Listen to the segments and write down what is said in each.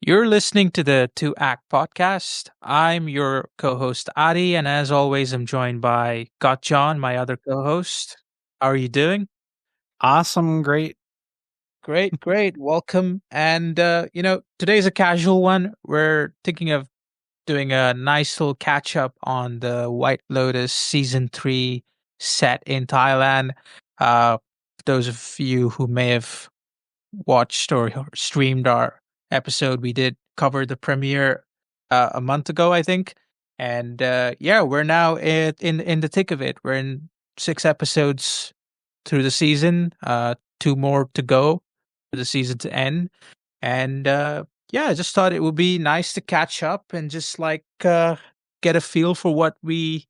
You're listening to the Two Act Podcast. I'm your co host, Adi, and as always, I'm joined by gothjon, my other co host. How are you doing? Awesome, great. Great, great. Welcome. And, today's a casual one. We're thinking of doing a nice little catch up on the White Lotus season 3 set in Thailand. For those of you who may have watched or streamed our episode, we did cover the premiere a month ago, I think. And yeah, we're now in the thick of it. We're in 6 episodes through the season, two more to go for the season to end. And yeah, I just thought it would be nice to catch up and just get a feel for what we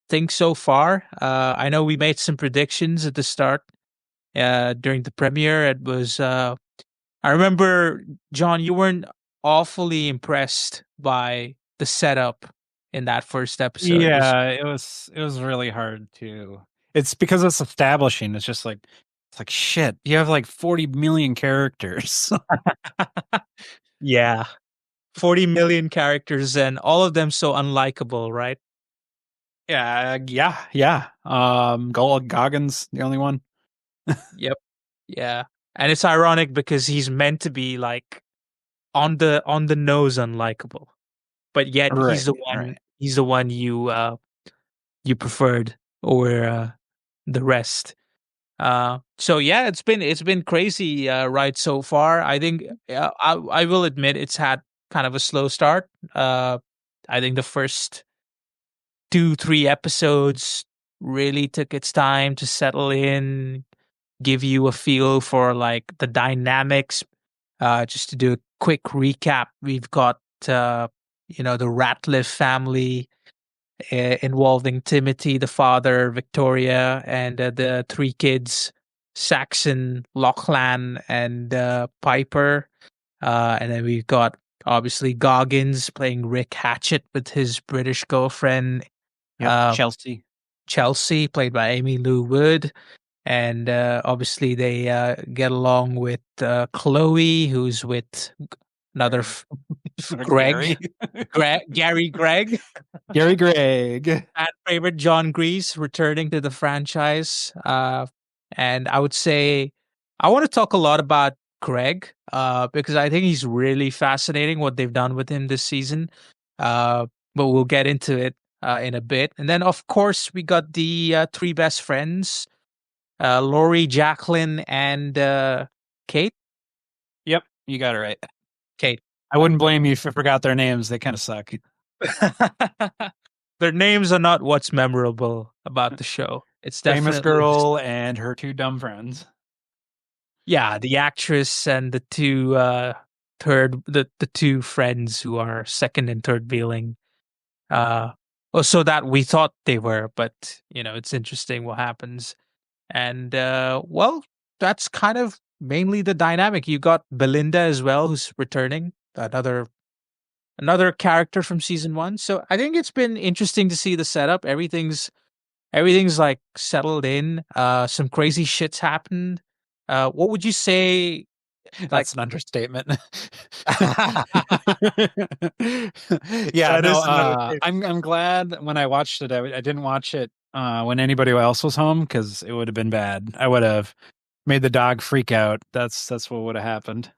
think so far. I know we made some predictions at the start during the premiere. It was I remember, John, you weren't awfully impressed by the setup in that first episode. It was Yeah, it was really hard to. It's because it's establishing. It's like shit. You have like 40 million characters. yeah, 40 million characters and all of them so unlikable, right? Yeah. Goggins, the only one. Yep. Yeah. And it's ironic because he's meant to be like on the nose unlikable, but yet Right, right. he's the one you preferred over the rest. So yeah, it's been crazy right so far. I think I will admit it's had kind of a slow start. I think the first 2 3 episodes really took its time to settle in, give you a feel for like the dynamics. Just to do a quick recap, we've got the Ratliff family involving Timothy, the father, Victoria, and the three kids, Saxon, Lachlan, and Piper. And then we've got obviously Goggins playing Rick Hatchett with his British girlfriend, Yep, uh, Chelsea. Chelsea, played by Amy Lou Wood. And obviously they get along with Chloe, who's with another Greg, Gary. Gary Greg. Gary Greg. Fan favorite John Grease returning to the franchise. And I would say I want to talk a lot about Greg because I think he's really fascinating what they've done with him this season. But we'll get into it in a bit. And then, of course, we got the three best friends, Lori, Jacqueline, and Kate. Yep, you got it right. Kate. I wouldn't blame you if you forgot their names. They kind of suck. Their names are not what's memorable about the show. It's Famous definitely just girl and her two dumb friends. yeah, the actress and the two the two friends who are second and third billing. So that we thought they were, but it's interesting what happens. And well, that's kind of mainly the dynamic. You got Belinda as well, who's returning, another character from season 1. So I think it's been interesting to see the setup. Everything's like settled in. Some crazy shits happened. What would you say? Like, That's an understatement. Yeah, that no, is another thing. I'm glad when I watched it, I didn't watch it when anybody else was home because it would have been bad. I would have made the dog freak out. That's what would have happened.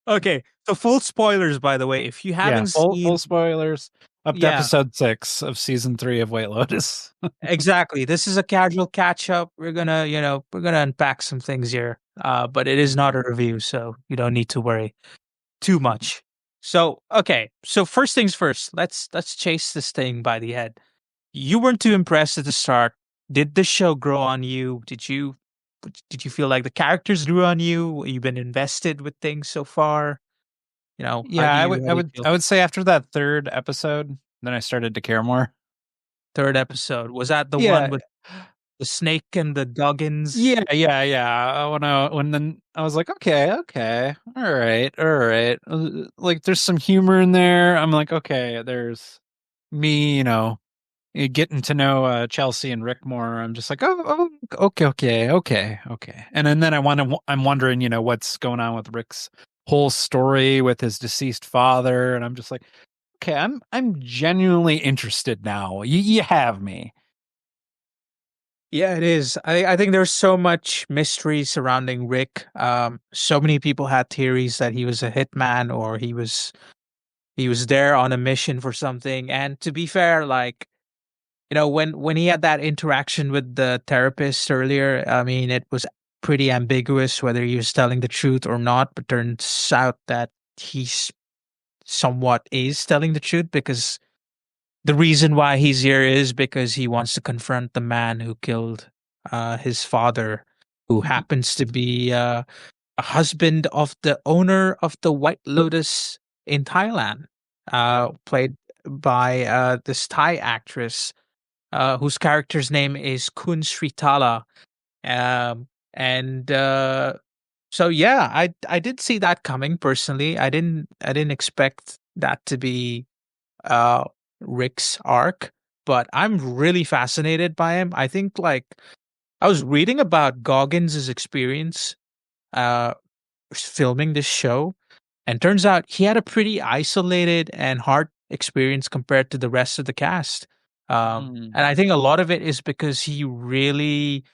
Okay, so full spoilers, by the way. If you Yeah, haven't full seen, spoilers up to yeah, episode 6 of season 3 of White Lotus. exactly. This is a casual catch up. We're gonna unpack some things here. But it is not a review, so you don't need to worry too much. So, okay. So first things first. Let's chase this thing by the head. You weren't too impressed at the start. Did the show grow on you? Did you feel like the characters grew on you? You've been invested with things so far. How Yeah, do I you would I really would feel? I would say after that third episode, then I started to care more. Third episode, was that the one Yeah, with the snake and the Duggins? yeah. When then I was like, okay, all right. Like, there's some humor in there. I'm like, okay, there's me, getting to know Chelsea and Rick more. I'm just like, okay. And then I'm wondering, what's going on with Rick's whole story with his deceased father, and I'm just like, okay, I'm genuinely interested now. You have me. Yeah, it is. I think there's so much mystery surrounding Rick. So many people had theories that he was a hitman or he was there on a mission for something. And to be fair, like, when he had that interaction with the therapist earlier, I mean, it was pretty ambiguous whether he was telling the truth or not, but turns out that he's somewhat is telling the truth, because the reason why he's here is because he wants to confront the man who killed his father, who happens to be a husband of the owner of the White Lotus in Thailand, Yep. played by this Thai actress whose character's name is Kun Sritala. And so yeah, I did see that coming personally. I didn't expect that to be uh Rick's arc, but I'm really fascinated by him. I think, like, I was reading about Goggins' experience uh filming this show, and turns out he had a pretty isolated and hard experience compared to the rest of the cast. Mm. And I think a lot of it is because he really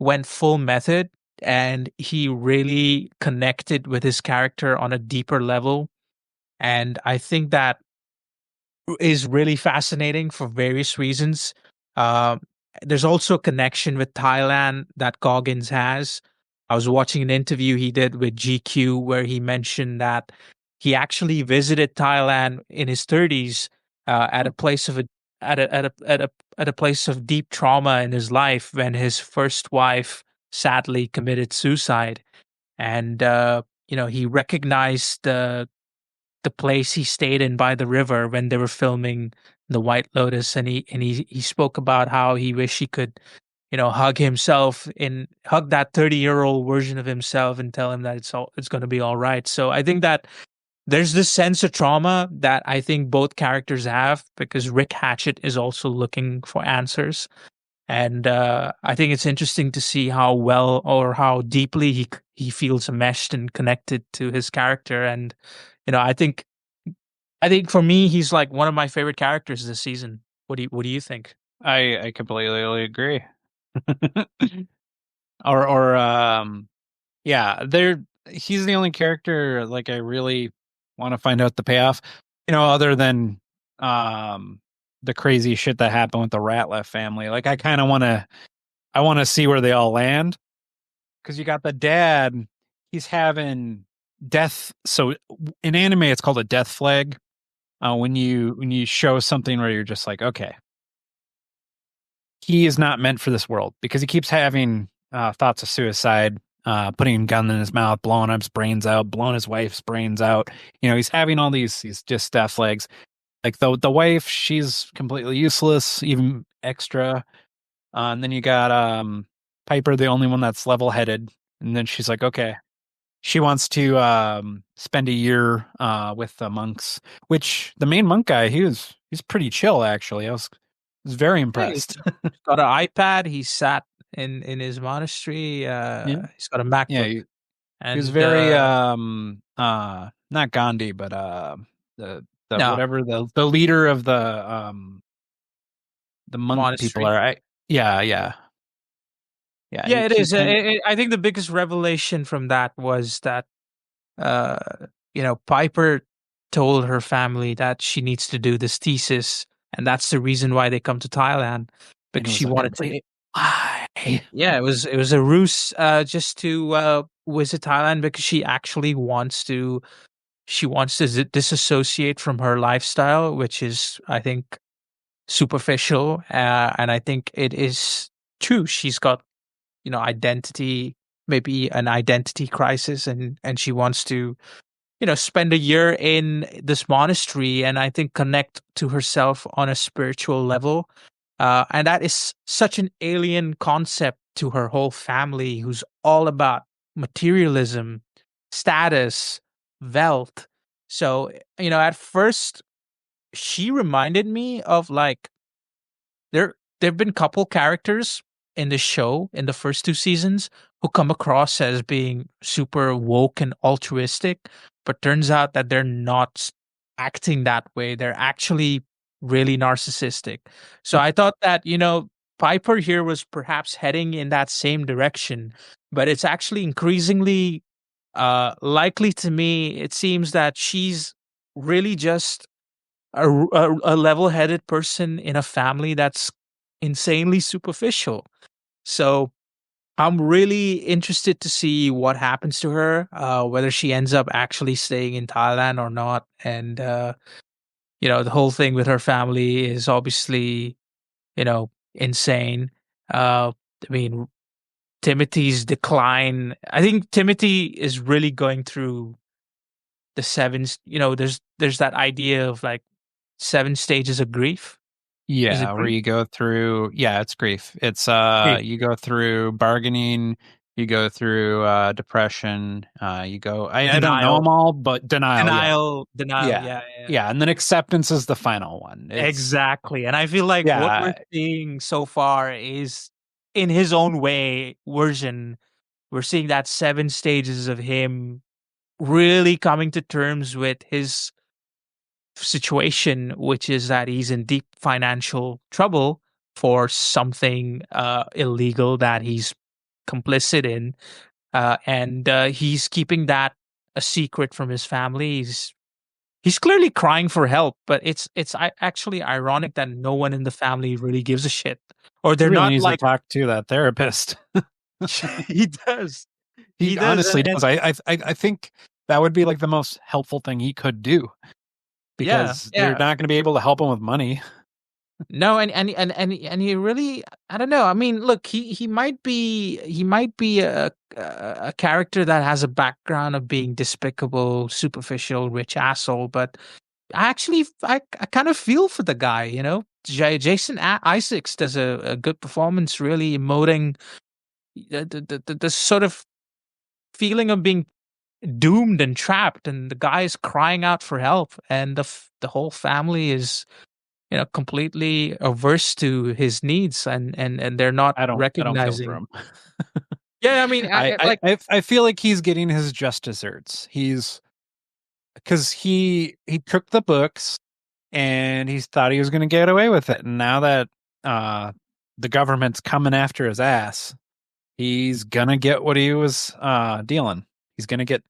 went full method, and he really connected with his character on a deeper level. And I think that is really fascinating for various reasons. Um, there's also a connection with Thailand that Goggins has. I was watching an interview he did with GQ where he mentioned that he actually visited Thailand in his 30s, at a place of a at a place of deep trauma in his life when his first wife sadly committed suicide. And he recognized the place he stayed in by the river when they were filming the White Lotus, and he spoke about how he wished he could, hug that 30-year-old version of himself and tell him that it's going to be all right. So I think that there's this sense of trauma that I think both characters have, because Rick Hatchett is also looking for answers. And I think it's interesting to see how well or how deeply he feels meshed and connected to his character. And I think for me, he's like one of my favorite characters this season. What do you think? I completely agree. or yeah, there he's the only character like I really want to find out the payoff. Other than um the crazy shit that happened with the Ratliff family. Like I want to see where they all land, because you got the dad, he's having death. So in anime it's called a death flag. When you show something where you're just like, okay, he is not meant for this world, because he keeps having thoughts of suicide, putting a gun in his mouth, blowing up his brains out, blowing his wife's brains out. He's having all these just death legs. Like the wife, she's completely useless, even extra. And then you got Piper, the only one that's level headed. And then she's like, okay, she wants to spend a year with the monks, which the main monk guy, he's pretty chill actually. I was very Yeah, he's impressed. got an iPad. He sat in his monastery. Yeah. He's got a Yeah, MacBook, he was and very not Gandhi, but the no whatever the leader of the monk people monastery. are. Yeah, Yeah, it he is. kind of I think the biggest revelation from that was that uh, Piper told her family that she needs to do this thesis, and that's the reason why they come to Thailand, and it because was she like, wanted to. wait, why? Yeah, it was a ruse, just to visit Thailand, because she wants to disassociate from her lifestyle, which is, I think, superficial, and I think it is true. She's got, identity, maybe an identity crisis, and she wants to, spend a year in this monastery, and I think connect to herself on a spiritual level. And that is such an alien concept to her whole family, who's all about materialism, status, wealth. So, at first, she reminded me of, like, there've been couple characters in the show in the first two seasons who come across as being super woke and altruistic, but turns out that they're not acting that way. They're actually really narcissistic. So I thought that, Piper here was perhaps heading in that same direction, but it's actually increasingly likely to me. It seems that she's really just a level-headed person in a family that's insanely superficial. So I'm really interested to see what happens to her, whether she ends up actually staying in Thailand or not. And the whole thing with her family is obviously, insane. I mean, Timothy's decline. I think Timothy is really going through the sevens. There's that idea of like 7 stages of grief. Is it Yeah, where grief? you go through, yeah, it's grief. It's Grief. you go through bargaining, you go through depression, you go I don't know Denial. them all, but denial, yeah. Denial. Yeah. Yeah, yeah. Yeah, and then acceptance is the final one. It's Exactly. And I feel like what we're yeah, seeing so far is in his own way version. We're seeing that 7 stages of him really coming to terms with his situation, which is that he's in deep financial trouble for something illegal that he's complicit in. And he's keeping that a secret from his family. He's clearly crying for help, but actually ironic that no one in the family really gives a shit, or he they're really not needs to like talk to that therapist. he does. He He does, honestly and does. I think that would be like the most helpful thing he could do yeah, because they're yeah. not going to be able to help him with money. No, and he really, I don't know. I mean, look, he might be a character that has a background of being despicable, superficial, rich asshole, but I kind of feel for the guy, Jason Isaacs does a good performance, really emoting the sort of feeling of being doomed and trapped, and the guy is crying out for help, and the whole family is completely averse to his needs, and they're not I don't feel for recognizing. him. Yeah, I mean, like I feel like he's getting his just desserts. He's because he took the books and he thought he was going to get away with it, and now that uh the government's coming after his ass, he's gonna get what he was dealing. He's gonna get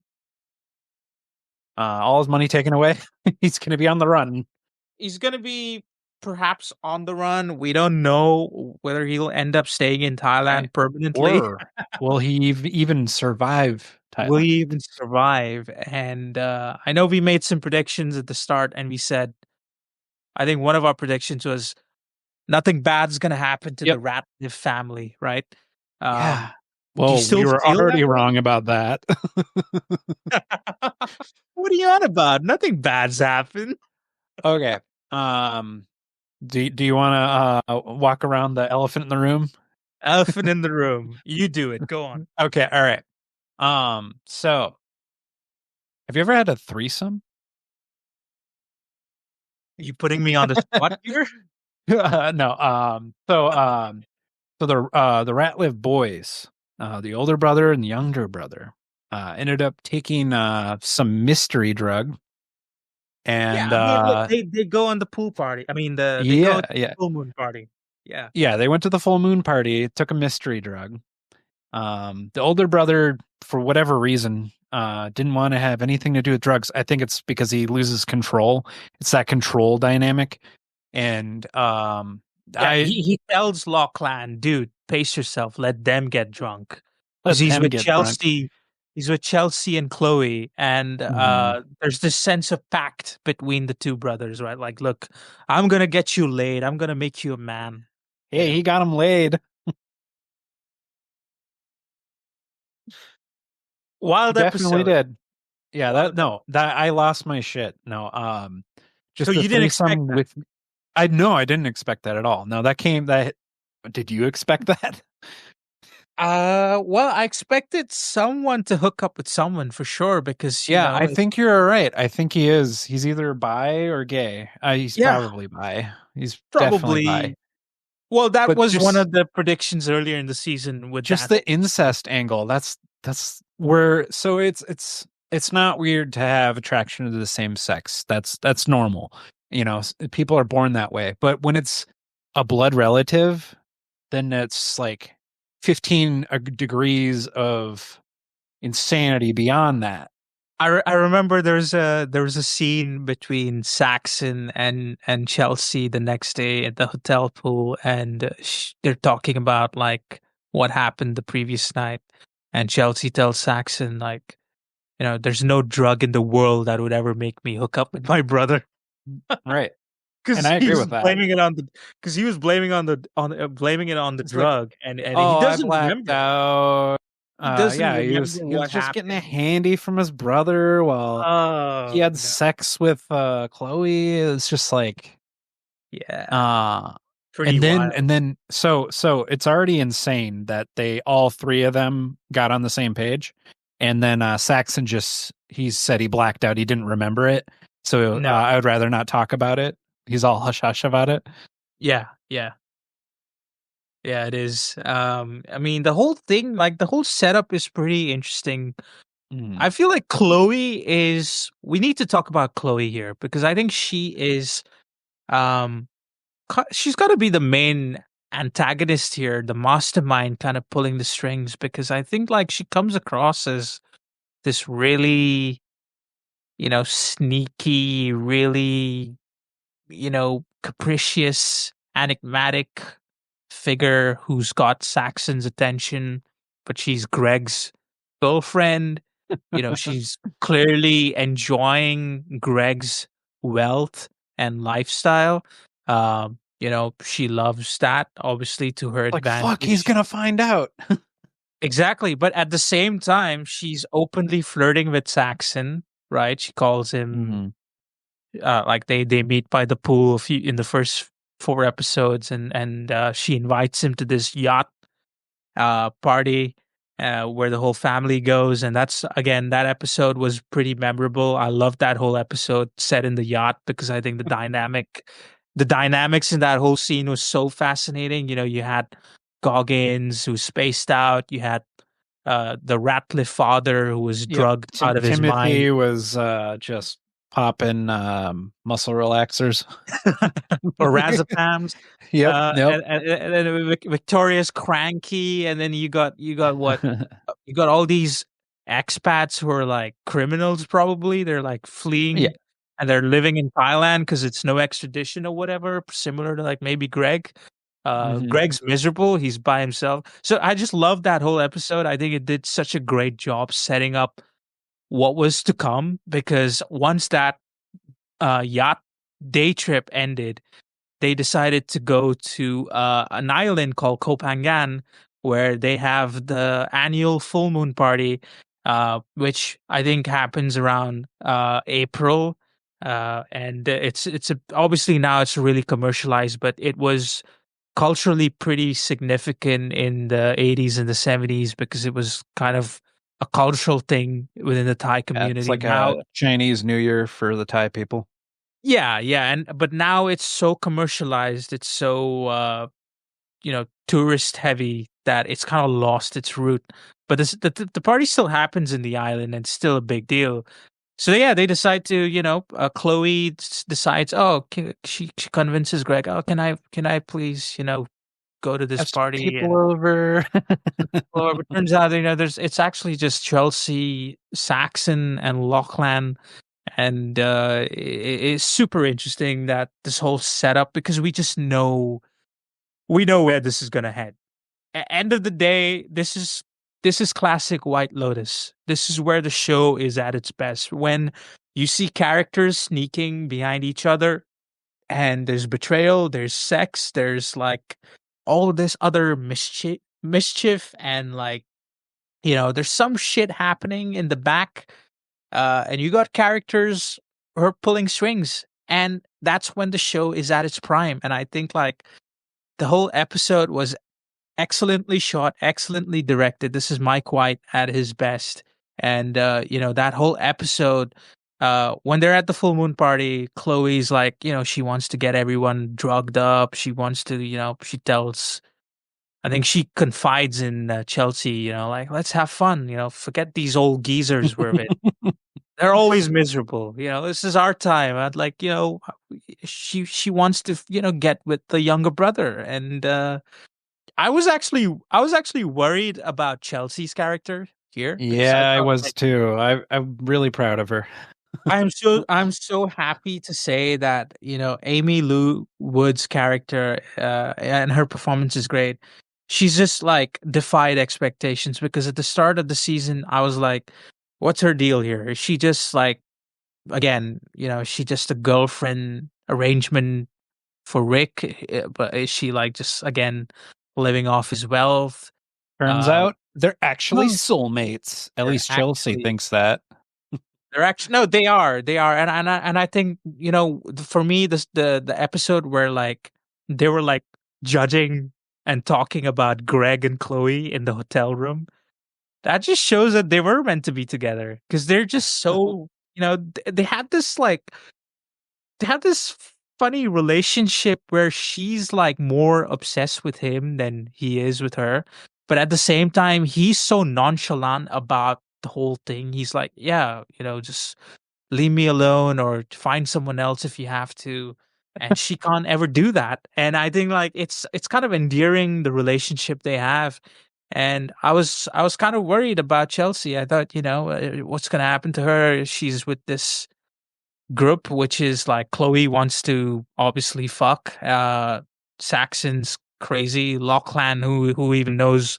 all his money taken away. He's gonna be on the run. he's going to be perhaps on the run. We don't know whether he'll end up staying in I, Thailand permanently. or will he even survive Will Thailand? he even survive? And I know we made some predictions at the start, and we said, I think one of our predictions was nothing bad's going to happen to the Yep. Ratliff family, right? Yeah. Do you Well, we still were feel that already way? wrong about that. What are you on about? Nothing bad's happened. Okay. Um, do you want to walk around the elephant in the room? Elephant in the room. You do it. Go on. Okay. All right. So have you ever had a threesome? Are you putting me on the spot here? No. So the Ratliff boys, the older brother and the younger brother, ended up taking some mystery drug, Yeah, and I mean, look, they go on the pool party. I mean, they go yeah, to the yeah, full moon party. Yeah. yeah. They went to the full moon party, took a mystery drug. The older brother, for whatever reason, didn't want to have anything to do with drugs. I think it's because he loses control. It's that control dynamic, and Yeah, I he tells Lachlan, dude, pace yourself, let them get drunk. Because let them get drunk. He's with Chelsea and Chloe, and Mhm. there's this sense of pact between the two brothers, right? Like, look, I'm gonna get you laid, I'm gonna make you a man. Hey, Yeah. he got him laid. He Wild definitely episode. did. Yeah, that Wild no, that I lost my shit. No, So just the you didn't expect threesome that? with I no, I didn't expect that at all. No, that came that did you expect that? Well, I expected someone to hook up with someone for sure because, Yeah, I think you're right. I think he is. He's either bi or gay. He's yeah, probably bi. He's definitely bi. probably Well, that But was one just of the predictions earlier in the season with just that. the incest angle, that's where, so it's not weird to have attraction to the same sex. That's normal. People are born that way. But when it's a blood relative, then it's like 15 degrees of insanity beyond that. I remember there was a scene between Saxon and Chelsea the next day at the hotel pool, and they're talking about like what happened the previous night, and Chelsea tells Saxon like, there's no drug in the world that would ever make me hook up with my brother. Right. And Because I agree he's with that. blaming it on the because he was blaming blaming it on the It's like, drug, and he oh, I doesn't blacked remember. out. He doesn't Yeah, he was remember he was what just getting a happened. handy from his brother while he Oh had no. sex with Chloe. It's just like, Yeah. uh Pretty wild. and then so it's already insane that they, all three of them, got on the same page. And then Saxon he said he blacked out. He didn't remember it. So No. I would rather not talk about it. He's all hush hush about it. Yeah, yeah. Yeah, it is. I mean, the whole thing, like the whole setup is pretty interesting. Mm. I feel like Chloe is we need to talk about Chloe here because I think she is um she's got to be the main antagonist here, the mastermind kind of pulling the strings because I think like she comes across as this really, sneaky, really, capricious, enigmatic figure who's got Saxon's attention, but she's Greg's girlfriend. She's clearly enjoying Greg's wealth and lifestyle. She loves that, obviously, to her Like, fuck, he's advantage. gonna find out. Exactly. But at the same time, she's openly flirting with Saxon, right? She calls him Mm-hmm. like they meet by the pool in the first four episodes, and she invites him to this yacht party where the whole family goes, and that's again that episode was pretty memorable. I love that whole episode set in the yacht because I think the dynamics in that whole scene was so fascinating. You had Goggins who spaced out, you had the Ratliff father who was Yep. drugged out of his mind. Timothy was just popping muscle relaxers. Or Razapams. Yep. Yep. And then Victoria's cranky, and then you got what you got all these expats who are like criminals. Probably they're like Yeah. fleeing and they're living in Thailand because it's no extradition or whatever. Similar to like maybe Greg. Mm-hmm. Greg's miserable. He's by himself. So I just love that whole episode. I think it did such a great job setting up what was to come because once that yacht day trip ended, they decided to go to an island called Kopangan, where they have the annual full moon party, which I think happens around April. And obviously now it's really commercialized, but it was culturally pretty significant in the 80s and the 70s because it was kind of a cultural thing within the Thai Yeah, it's community. like Now, a Chinese New Year for the Thai people. yeah, yeah, but now it's so commercialized, it's so tourist heavy that it's kind of lost its root. But the party still happens in the island and it's still a big deal. So yeah, they decide to, Chloe decides, oh, she convinces Greg, oh, can I please, go to this Have some party people and over. well, it turns out, it's actually just Chelsea, Saxon, and Lachlan, and it's super interesting that this whole setup because we know where this is gonna head. End of the day, this is classic White Lotus. This is where the show is at its best when you see characters sneaking behind each other, and there's betrayal, there's sex, there's like all of this other mischief, and like there's some shit happening in the back, and you got characters who are pulling strings, and that's when the show is at its prime. And I think like the whole episode was excellently shot, excellently directed. This is Mike White at his best, and that whole episode. when they're at the full moon party, Chloe's like, she wants to get everyone drugged up. She wants to, she tells, I think she confides in Chelsea, like, let's have fun, forget these old geezers they're always miserable. This is our time. I'd like, she wants to, get with the younger brother. And I was actually worried about Chelsea's character here because I Yeah, I thought was like too. I'm really proud of her. I'm so happy to say that Amy Lou Wood's character and her performance is great. She's just like defied expectations because at the start of the season I was like, what's her deal here? Is she just like again, is she just a girlfriend arrangement for Rick? But is she like just again living off his wealth? Turns Uh, out they're actually no, soulmates. At they're least Chelsea actually thinks that. they're actually no, they are, and I think for me the episode where like they were like judging and talking about Greg and Chloe in the hotel room. That just shows that they were meant to be together because they're just so they had this like they have this funny relationship where she's like more obsessed with him than he is with her. But at the same time, he's so nonchalant about the whole thing. He's like, yeah, just leave me alone or find someone else if you have to. And she can't ever do that. And I think like it's kind of endearing the relationship they have. And I was kind of worried about Chelsea. I thought, what's going to happen to her? She's with this group, which is like Chloe wants to obviously fuck. Saxon's crazy. Lachlan, who even knows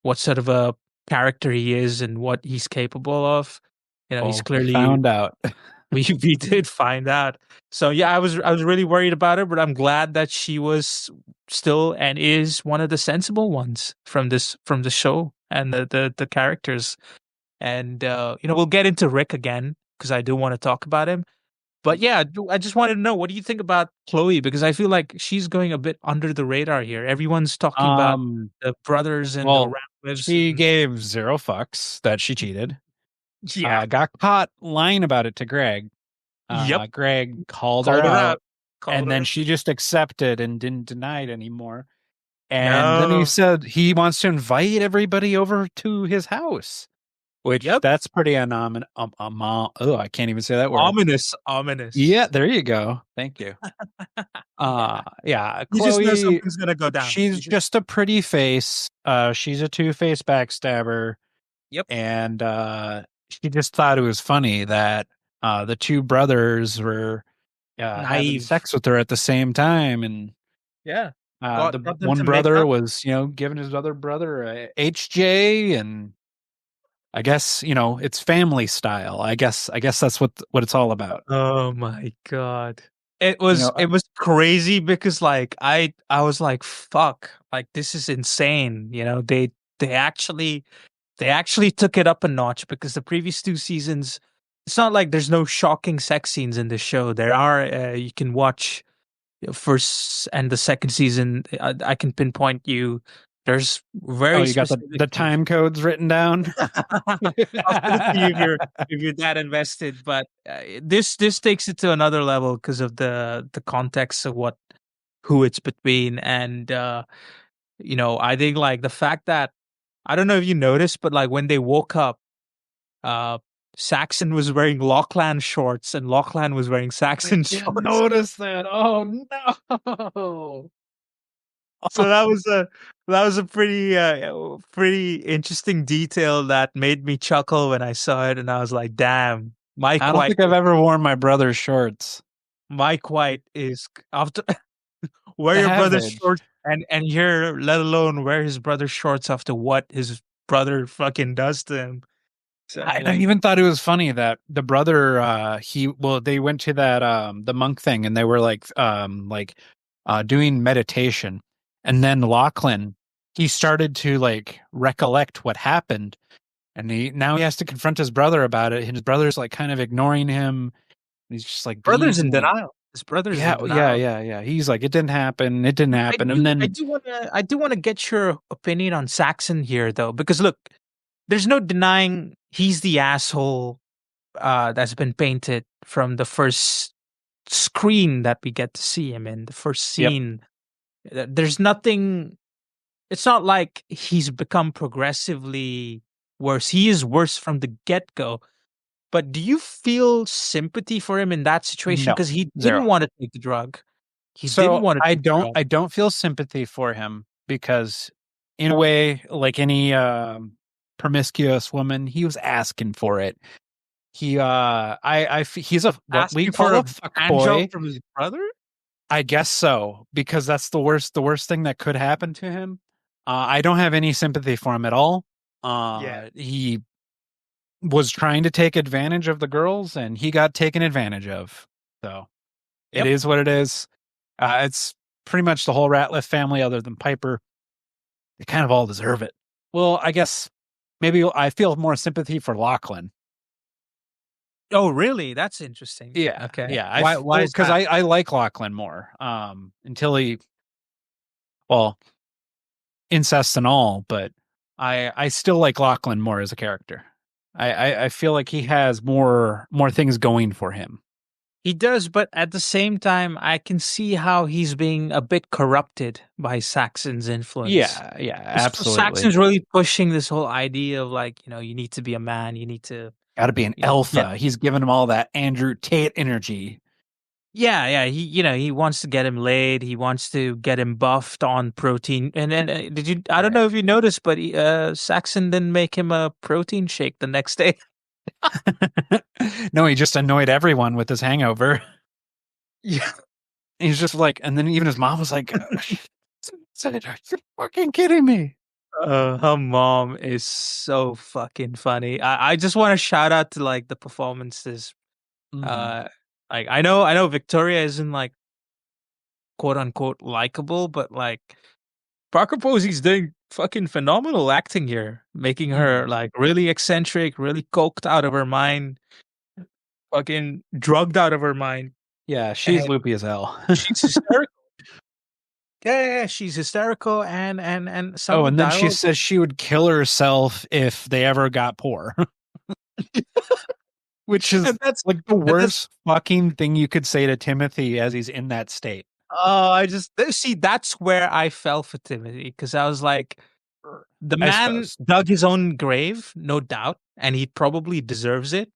what sort of a character he is and what he's capable of. He's Well, we clearly found out. we did find out. So yeah, I was really worried about her, but I'm glad that she was still and is one of the sensible ones from the show and the characters. And we'll get into Rick again because I do want to talk about him. But yeah, I just wanted to know, what do you think about Chloe? Because I feel like she's going a bit under the radar here. Everyone's talking about Um, the brothers and the well, Ratliffs. she And gave zero fucks that she cheated. yeah, Got caught lying about it to Greg. yep, Greg called her called her out, out, called and her then out. she just accepted and didn't deny it anymore. And then he No, said he wants to invite everybody over to his house, which yep, that's pretty I can't even say that word. ominous, ominous. Yeah, there you go. Thank you. Yeah, Yeah, you just know Chloe, something's gonna go down. she's You just just a pretty face. She's a two-faced backstabber, yep, and she just thought it was funny that the two brothers were having naive. sex with her at the same time, and Yeah, the got them one to make brother up. was, giving his other brother a HJ, and I guess it's family style. I guess that's what it's all about. Oh my god. It You was know, it was crazy because like I was like fuck, like this is insane, they actually they actually took it up a notch because the previous two seasons it's not like there's no shocking sex scenes in the show. There are you can watch first and the second season. I can pinpoint you there's oh, very you got specific the time codes written down. I'll send it to you if you're that invested. But this takes it to another level because of the context of who it's between, and I think like the fact that I don't know if you noticed, but like when they woke up, uh, Saxon was wearing Lachlan shorts and Lachlan was wearing I Saxon didn't shorts. notice that. Oh no. So that was a pretty interesting detail that made me chuckle when I saw it, and I was like, "Damn, I don't think I've ever worn my brother's shorts. Mike White is after wear your brother's Savage. shorts and here, let alone wear his brother's shorts after what his brother fucking does to him." I So even thought it was funny that the brother, they went to that the monk thing, and they were doing meditation, and then Lachlan, he started to like recollect what happened, and he has to confront his brother about it. His brother's like kind of ignoring him. He's just like being brother's in like, denial. His brother's yeah, in yeah, denial. yeah, yeah. He's like, it didn't happen. It didn't I happen. And do I then do wanna I do wanna get your opinion on Saxon here though, because look, there's no denying he's the asshole that's been painted from the first screen that we get to see him in, the first Yep. scene. There's nothing. It's not like he's become progressively worse. He is worse from the get go. But do you feel sympathy for him in that situation? No, Because he didn't zero. want to take the drug. He didn't So want to I take the don't drug. I don't feel sympathy for him because in a way, like any promiscuous woman, he was asking for it. He's a what we Asking for call a a fuck hand job boy. from his brother? I guess so, because that's the worst thing that could happen to him. I don't have any sympathy for him at all. Yeah. He was trying to take advantage of the girls and he got taken advantage of. So it Yep. is what it is. It's pretty much the whole Ratliff family, other than Piper. They kind of all deserve it. Well, I guess maybe I feel more sympathy for Lachlan. Oh, really? That's interesting. Yeah, Okay. yeah. Why is Because that? I like Lachlan more. Until he, well, incest and all, but I still like Lachlan more as a character. I feel like he has more things going for him. He does, but at the same time, I can see how he's being a bit corrupted by Saxon's influence. Yeah, yeah, 'Cause absolutely. Saxon's really pushing this whole idea of like, you need to be a man, you need to, Got to be an get. alpha. He's giving him all that Andrew Tate energy. Yeah, yeah. He wants to get him laid. He wants to get him buffed on protein. And then did you? I don't Right. know if you noticed, but Saxon didn't make him a protein shake the next day. No, he just annoyed everyone with his hangover. Yeah. He's just like, and then even his mom was like, Senator, you're fucking kidding me. Her mom is so fucking funny. I just want to shout out to like the performances. Mhm. Uh, like I know Victoria isn't like quote unquote likable, but like Parker Posey's doing fucking phenomenal acting here, making her Mhm. like really eccentric, really coked out of her mind, fucking drugged out of her mind, Yeah, and she's loopy as hell. she's hysterical. Yeah, yeah, yeah, she's hysterical, and some of Oh, the and then she dialogue. says she would kill herself if they ever got poor, which is And that's like the and that's worst fucking thing you could say to Timothy as he's in that state. oh, see that's where I fell for Timothy because I was like, the I man suppose. dug his own grave, no doubt, and he probably deserves it.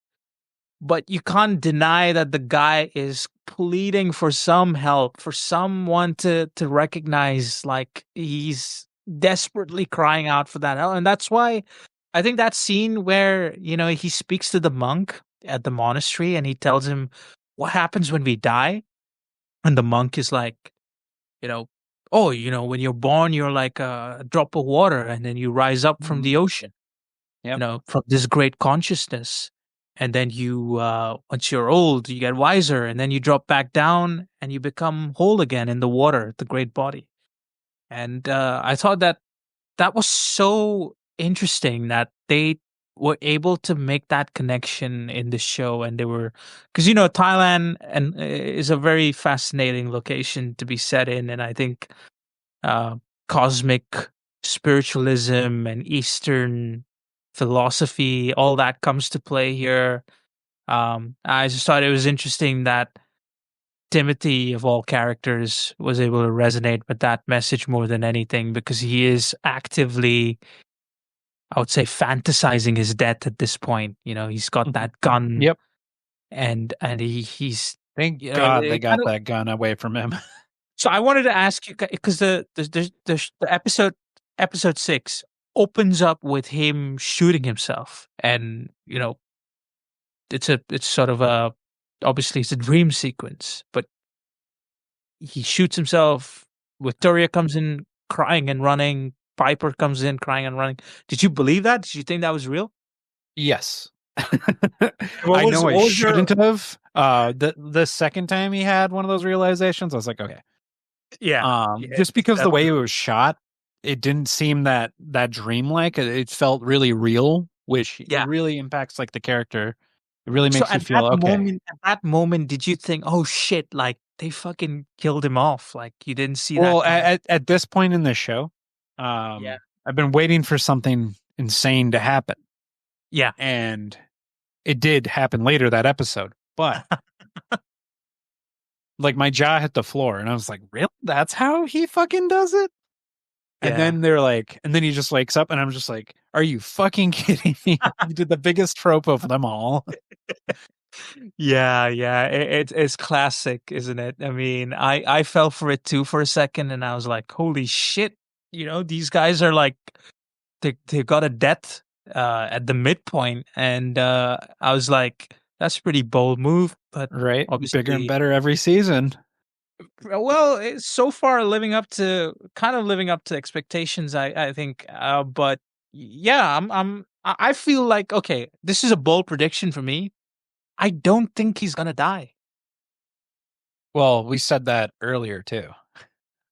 But you can't deny that the guy is pleading for some help, for someone to recognize, like he's desperately crying out for that help. And that's why I think that scene where, he speaks to the monk at the monastery and he tells him what happens when we die. And the monk is like, you know, oh, when you're born, you're like a drop of water and then you rise up from Mhm. the ocean, Yep. from this great consciousness. And then once you're old, you get wiser, and then you drop back down and you become whole again in the water, the great body. And I thought that was so interesting that they were able to make that connection in the show. And they were, because, Thailand and is a very fascinating location to be set in. And I think uh, cosmic spiritualism and Eastern philosophy, all that comes to play here. I just thought it was interesting that Timothy, of all characters, was able to resonate with that message more than anything because he is actively, I would say, fantasizing his death at this point. He's got Mhm. that gun, Yep. and he's Thank God they it kind got of. that gun away from him. So I wanted to ask you because the episode 6 opens up with him shooting himself, and it's sort of a, obviously it's a dream sequence, but he shoots himself. Victoria comes in crying and running. Piper comes in crying and running. Did you believe that? Did you think that was real? Yes. What I was know I what was your shouldn't have. The second time he had one of those realizations, I was like, okay. yeah, yeah, Just because the way definitely. it was shot, it didn't seem that dreamlike. It felt really real, which Yeah. really impacts like the character. It really So makes you feel okay. at that moment, did you think, "Oh shit, like they fucking killed him off." Like you didn't see that Well, coming? at this point in the show, Yeah. I've been waiting for something insane to happen, Yeah. and it did happen later that episode, but like my jaw hit the floor and I was like, really? That's how he fucking does it? And Yeah. then they're like, and then he just wakes up and I'm just like, are you fucking kidding me? You did the biggest trope of them all. Yeah, yeah. It's classic, isn't it? I mean, I fell for it too for a second, and I was like, "Holy shit!" These guys are like they got a death at the midpoint, and I was like, "That's a pretty bold move," but Right? Bigger and obviously, better every season. well, it's so far living up to expectations. I think, but yeah, I feel like okay, this is a bold prediction for me. I don't think he's gonna die. Well, we said that earlier too.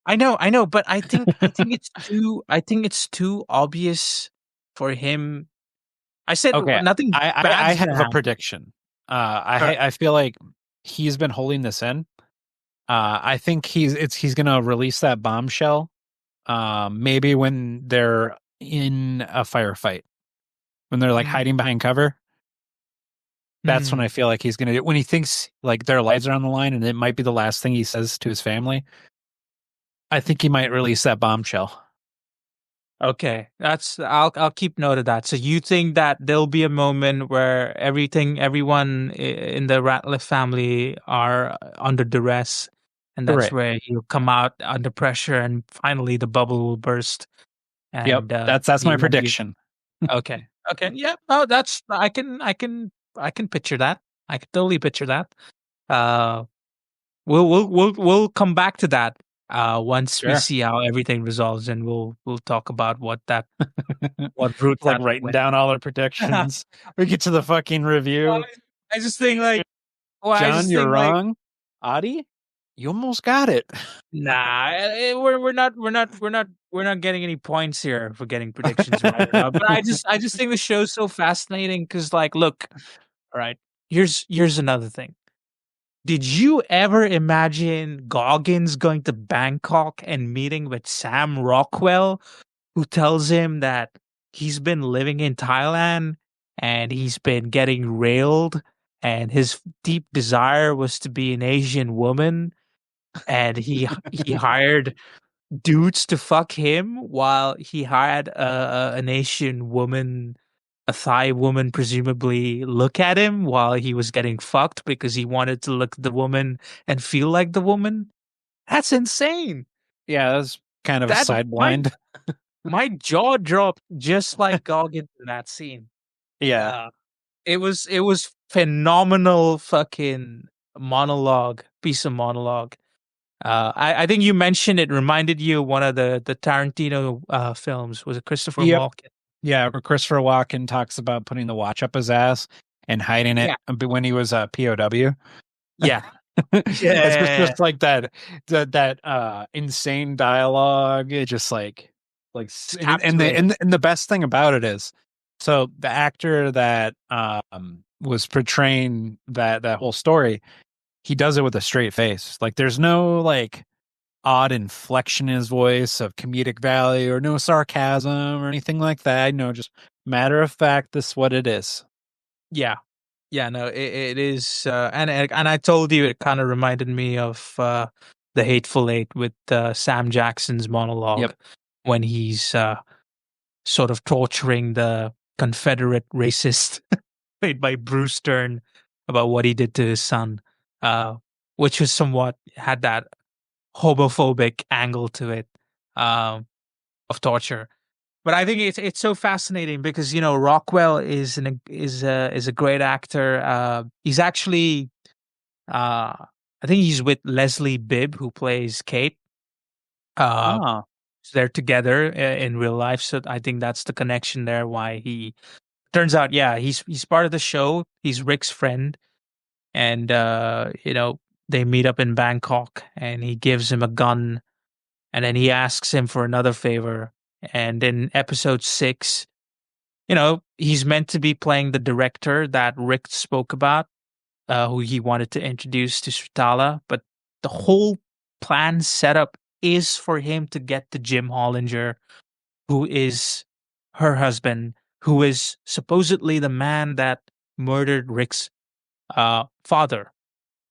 I know, but I think it's too obvious for him. I said Okay. nothing I bad's gonna have a happen. prediction. Sure. I feel like he's been holding this in. I think he's gonna release that bombshell. Maybe when they're in a firefight, when they're like Mm, hiding behind cover. That's when I hmm. feel like he's gonna do when he thinks like their lives are on the line and it might be the last thing he says to his family. I think he might release that bombshell. Okay, I'll keep note of that. So you think that there'll be a moment where everyone in the Ratliff family are under duress, and that's Right. where he'll come out under pressure, and finally the bubble will burst, Yep. and That's he my won't be prediction. okay. Okay. Yeah. Oh, that's I can picture that. I can totally picture that. Uh, we'll come back to that. Once we Sure. see how everything resolves, and we'll talk about what route Like that writing went. down all our predictions. We get to the fucking I review. I just think like, well, I John, just you're think like, wrong. Adi, you almost got it. nah, we're not getting any points here for getting predictions right or not. But I just think the show's so fascinating because like, look, all right, here's another thing. Did you ever imagine Goggins going to Bangkok and meeting with Sam Rockwell, who tells him that he's been living in Thailand and he's been getting railed, and his deep desire was to be an Asian woman, and he hired dudes to fuck him while he hired an Asian woman, a Thai woman, presumably look at him while he was getting fucked because he wanted to look at the woman and feel like the woman. That's insane. Yeah, that's kind of a That my sideblind. my jaw dropped just like Goggins in that scene. Yeah. Uh, it was phenomenal fucking monologue, piece of monologue. I think you mentioned it reminded you of one of the Tarantino films. Was it Christopher Yep. Walken? Yeah, where Christopher Walken talks about putting the watch up his ass and hiding it Yeah, when he was a POW. yeah, It's yeah. just like that insane dialogue. It just It's captivating. and the best thing about it is so the actor that was portraying that whole story, he does it with a straight face. Like there's no like odd inflection in his voice of comedic value or no sarcasm or anything like that. No, just matter of fact, this is what it is. Yeah, yeah. No, it is, and I told you it kind of reminded me of the Hateful Eight with Sam Jackson's Yep. monologue when he's sort of torturing the Confederate racist played by Bruce Stern about what he did to his son, uh, which was somewhat had that homophobic angle to it, of torture. But I think it's so fascinating because Rockwell is a great actor. He's actually I think he's with Leslie Bibb who plays Kate. Uh, Oh, so they're together in real life, so I think that's the connection there. Why he turns out, yeah, he's part of the show. He's Rick's friend, and they meet up in Bangkok, and he gives him a gun, and then he asks him for another favor. And in episode 6, he's meant to be playing the director that Rick spoke about, who he wanted to introduce to Sutala, but the whole plan setup is for him to get to Jim Hollinger, who is her husband, who is supposedly the man that murdered Rick's father.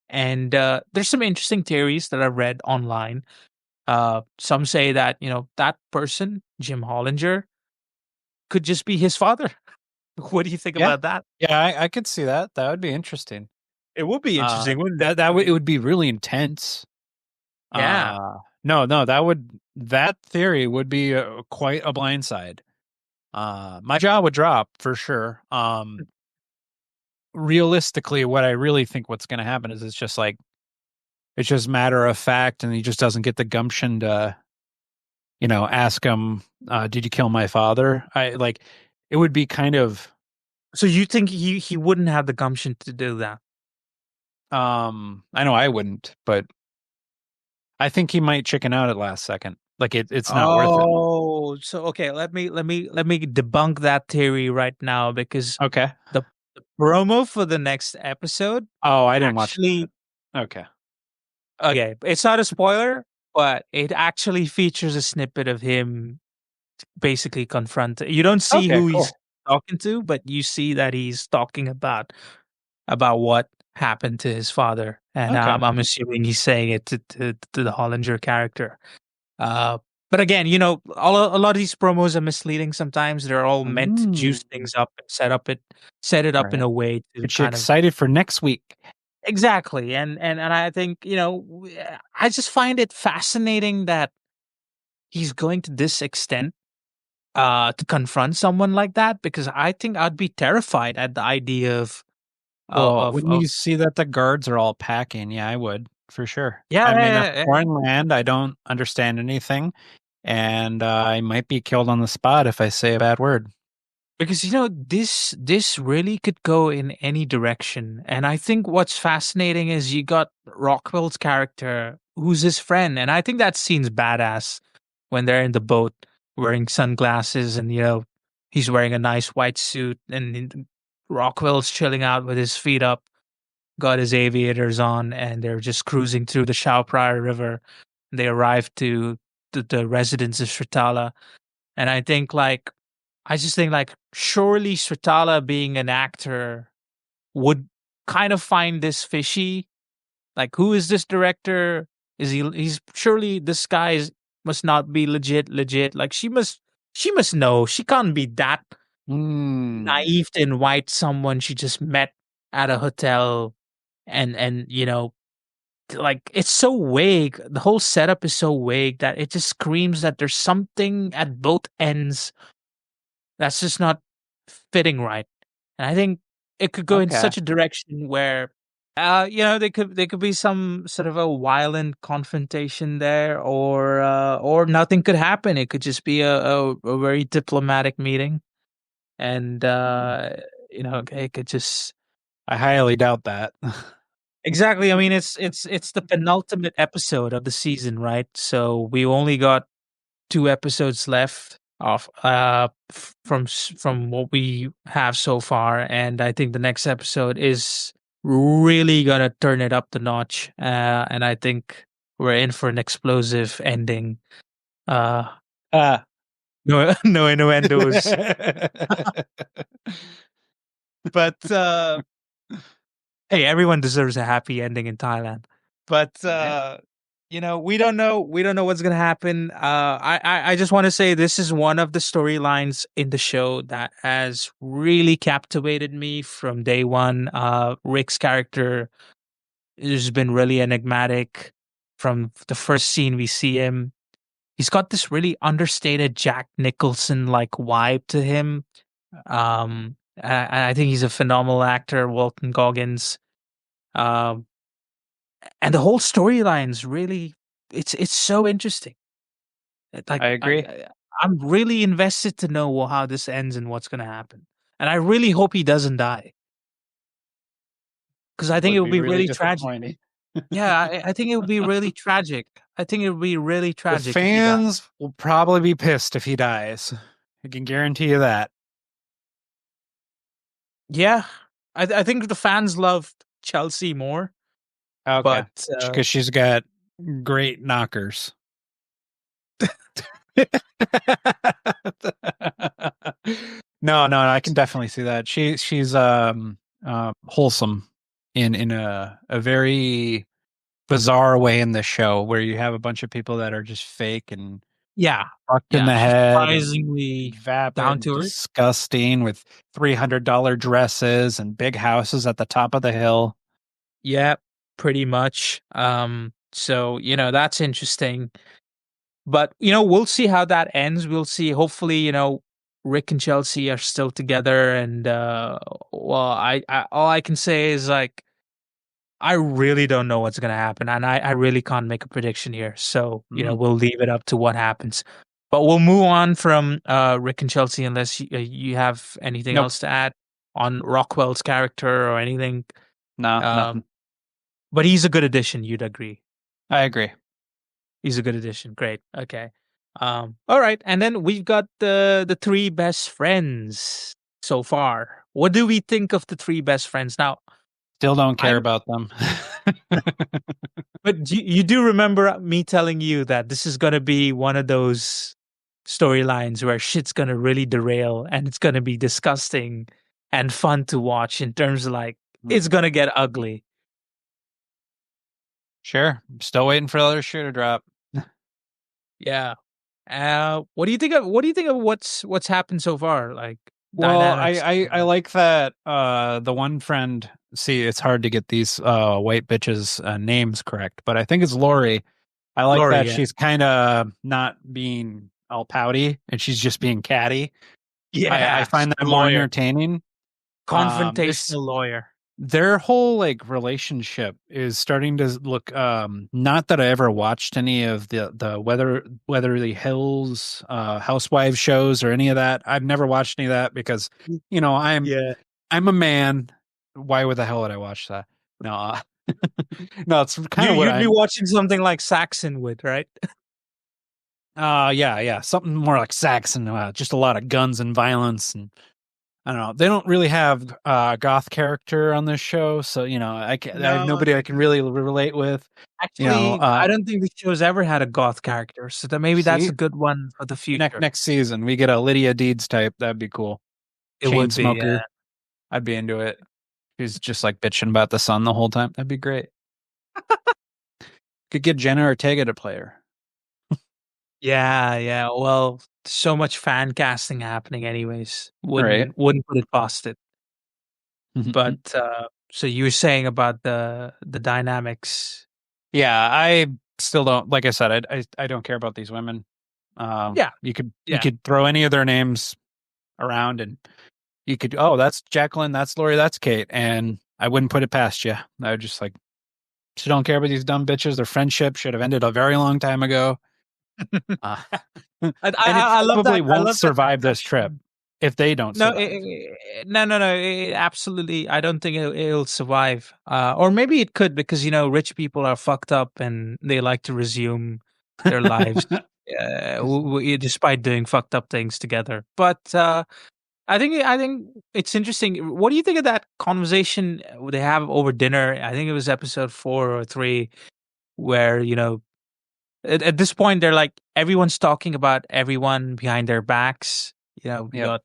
And there's some interesting theories that I've read online. Some say that that person, Jim Hollinger, could just be his father. What do you think Yeah. about that? Yeah, I could see that. That would be interesting. It would be interesting, wouldn't it? That would it would be really intense. Yeah. No, that theory would be quite a blindside. My jaw would drop for sure. Realistically, what I really think what's going to happen is it's just matter of fact, and he just doesn't get the gumption to ask him, "Did you kill my father?" I like it would be kind of So you think he wouldn't have the gumption to do that? I know I wouldn't, but I think he might chicken out at last second. Like it's not worth it. Oh, so okay, let me debunk that theory right now because Okay. the, the promo for the next episode Oh, I didn't watch actually that. Okay. okay, it's not a spoiler, but it actually features a snippet of him basically confront. You don't see Okay, who he's cool. talking to, but you see that he's talking about what happened to his father, and Okay. I'm assuming he's saying it to the Hollinger character. Uh, but again, a lot of these promos are misleading. Sometimes they're all meant to Mm, juice things up and set it all up in right. a way to Get you kind of excited for next week. exactly. And I think I just find it fascinating that he's going to this extent to confront someone like that because I think I'd be terrified at the idea of Well, when of you see that the guards are all packing, yeah, I would for sure. yeah, I'm in a yeah, yeah, yeah. foreign land. I don't understand anything, and I might be killed on the spot if I say a bad word. Because this really could go in any direction. And I think what's fascinating is you got Rockwell's character who's his friend. And I think that scene's badass when they're in the boat wearing sunglasses and he's wearing a nice white suit and Rockwell's chilling out with his feet up, got his aviators on, and they're just cruising through the Shao Prai River. They arrive to the residence of Shritala. And I just think like surely Sritala being an actor would kind of find this fishy. Like, who is this director? He's surely this guy must not be legit. Like she must know. She can't be that Hmm. naive to invite someone she just met at a hotel and like it's so vague. The whole setup is so vague that it just screams that there's something at both ends that's just not fitting right. And I think it could go in Okay. such a direction where there could be some sort of a violent confrontation there or nothing could happen. It could just be a very diplomatic meeting and Hmm. it could just I highly doubt that. exactly. I mean it's the penultimate episode of the season, right? So we only got 2 episodes left of from what we have so far, and I think the next episode is really gonna turn it up the notch. And I think we're in for an explosive ending. Uh, Ah. no, no innuendos, but hey, everyone deserves a happy ending in Thailand. But Right. we don't know what's gonna happen. I just want to say this is one of the storylines in the show that has really captivated me from day one. Rick's character has been really enigmatic from the first scene we see him. He's got this really understated Jack Nicholson like vibe to him. I think he's a phenomenal actor, Walton Goggins. Um, and the whole storyline's really it's so interesting. Like I agree. I'm really invested to know how this ends and what's going to happen. And I really hope he doesn't die because I think it Would would be be really really tragic. disappointing. Yeah, I think it would be really tragic. I think it would be really The tragic if he died. fans will probably be pissed if he dies. I can guarantee you that. Yeah, I think the fans love Chelsea more, Okay. but Because she's got great knockers. No, I can definitely see that. She's wholesome in a very bizarre way in the show, where you have a bunch of people that are just fake and Yeah. fucked in Yeah. the head and Surprisingly down vapid, to earth. disgusting, with $300 dresses and big houses at the top of the hill. Yeah, pretty much. So, that's interesting. But, we'll see how that ends. We'll see. Hopefully, Rick and Chelsea are still together. And, well, I all I can say is like, I really don't know what's going to happen. And I really can't make a prediction here. So, Mm. we'll leave it up to what happens. But we'll move on from Rick and Chelsea unless you have anything Nope, else to add on Rockwell's character or anything. no, Um, nothing. but he's a good addition. You'd agree. I agree. He's a good addition. Great. Okay. All right. And then we've got the three best friends so far. What do we think of the three best friends? Now, Still don't care I'm about them. but you do remember me telling you that this is gonna be one of those storylines where shit's gonna really derail and it's gonna be disgusting and fun to watch in terms of like it's gonna get ugly. Sure, I'm still waiting for the other shoe to drop. Yeah. What do you think of what's happened so far? Like Well, dynamics. I like that the one friend. See, it's hard to get these white bitches names correct, but I think it's Lori. I like Lori, that yeah. she's kind of not being all pouty and she's just being catty. I Yeah, find she's that a more lawyer. entertaining. This Confrontational lawyer. their whole like relationship is starting to look not that I ever watched any of the Weatherly Hills housewives shows or any of that. I've never watched any of that because Yeah. I'm a man. Why the hell would I watch that? No, no, it's kind of what You'd be I'm. watching something like Saxon with, right? Yeah, something more like Saxon. Just a lot of guns and violence, and I don't know. They don't really have goth character on this show, so I have No, nobody I can really relate with. You know, actually, I don't think the show's ever had a goth character, so that maybe that's see, a good one for the future. next season we get a Lydia Deeds type. That'd be cool. It Chain would be, smoker. I'd be into it. She's just like bitching about the sun the whole time. That'd be great. Could get Jenna Ortega to play her. yeah. Well, so much fan casting happening, anyways. Right. Wouldn't put it past it. But so you were saying about the dynamics. Yeah, I still don't. Like I said, I don't care about these women. Yeah, You yeah. could throw any of their names around, and you could. Oh, that's Jacqueline. That's Lori. That's Kate. And I wouldn't put it past you. I would just like. Just don't care about these dumb bitches. Their friendship should have ended a very long time ago. Uh, and it I love probably that. I won't love that. survive this trip if they don't No, survive. no. Absolutely, I don't think it'll survive. Or maybe it could because rich people are fucked up and they like to resume their lives, despite doing fucked up things together. But I think it's interesting. What do you think of that conversation they have over dinner? I think it was episode 4 or 3, where at this point they're like everyone's talking about everyone behind their backs. You Yep. got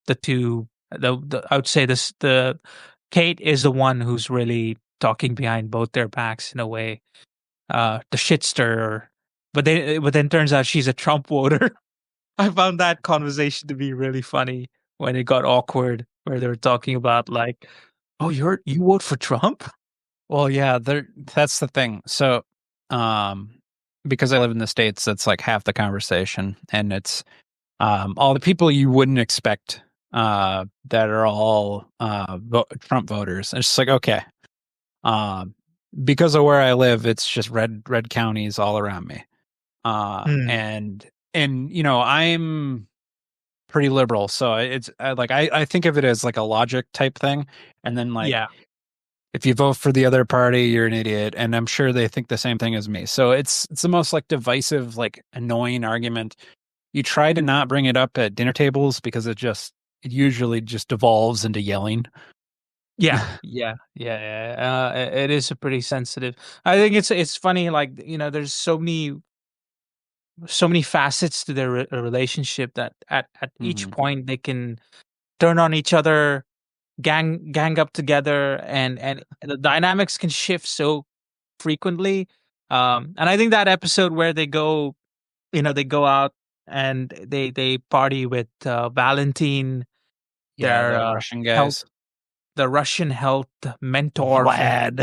the two. I would say the Kate is the one who's really talking behind both their backs in a way. The shit stirrer, but then turns out she's a Trump voter. I found that conversation to be really funny when it got awkward, where they were talking about like, "Oh, you vote for Trump?" Well, yeah, that's the thing. So, um, because I live in the States, that's like half the conversation. And it's all the people you wouldn't expect that are all Trump voters. It's just like, okay. Um, because of where I live, it's just red counties all around me. Hmm. And I'm pretty liberal, so it's I think of it as like a logic type thing, and then like Yeah. if you vote for the other party, you're an idiot, and I'm sure they think the same thing as me. So it's the most like divisive, like annoying argument. You try to not bring it up at dinner tables because it usually just devolves into yelling. Yeah, it is a pretty sensitive. I think it's funny. Like there's so many facets to their relationship that at each Hmm. point they can turn on each other gang up together, and the dynamics can shift so frequently. And I think that episode where they go, they go out and they party with Valentine, Yeah, their the Russian health, guys. the Russian health mentor from Vlad.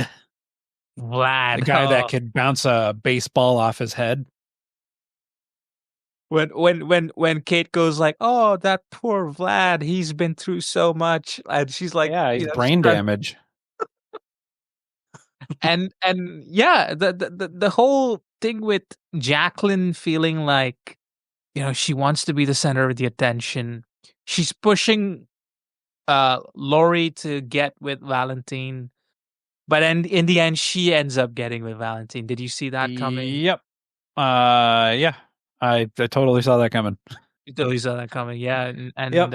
The Vlad. guy that could bounce a baseball off his head. When Kate goes like, "Oh, that poor Vlad, he's been through so much," and she's like, Yeah, he's she's brain trying, damage. and yeah, the whole thing with Jacqueline feeling like, she wants to be the center of the attention. She's pushing Lori to get with Valentine, but in the end, she ends up getting with Valentine. Did you see that coming? Yep. Yeah. I totally saw that coming. You totally saw that coming, yeah, and Yep.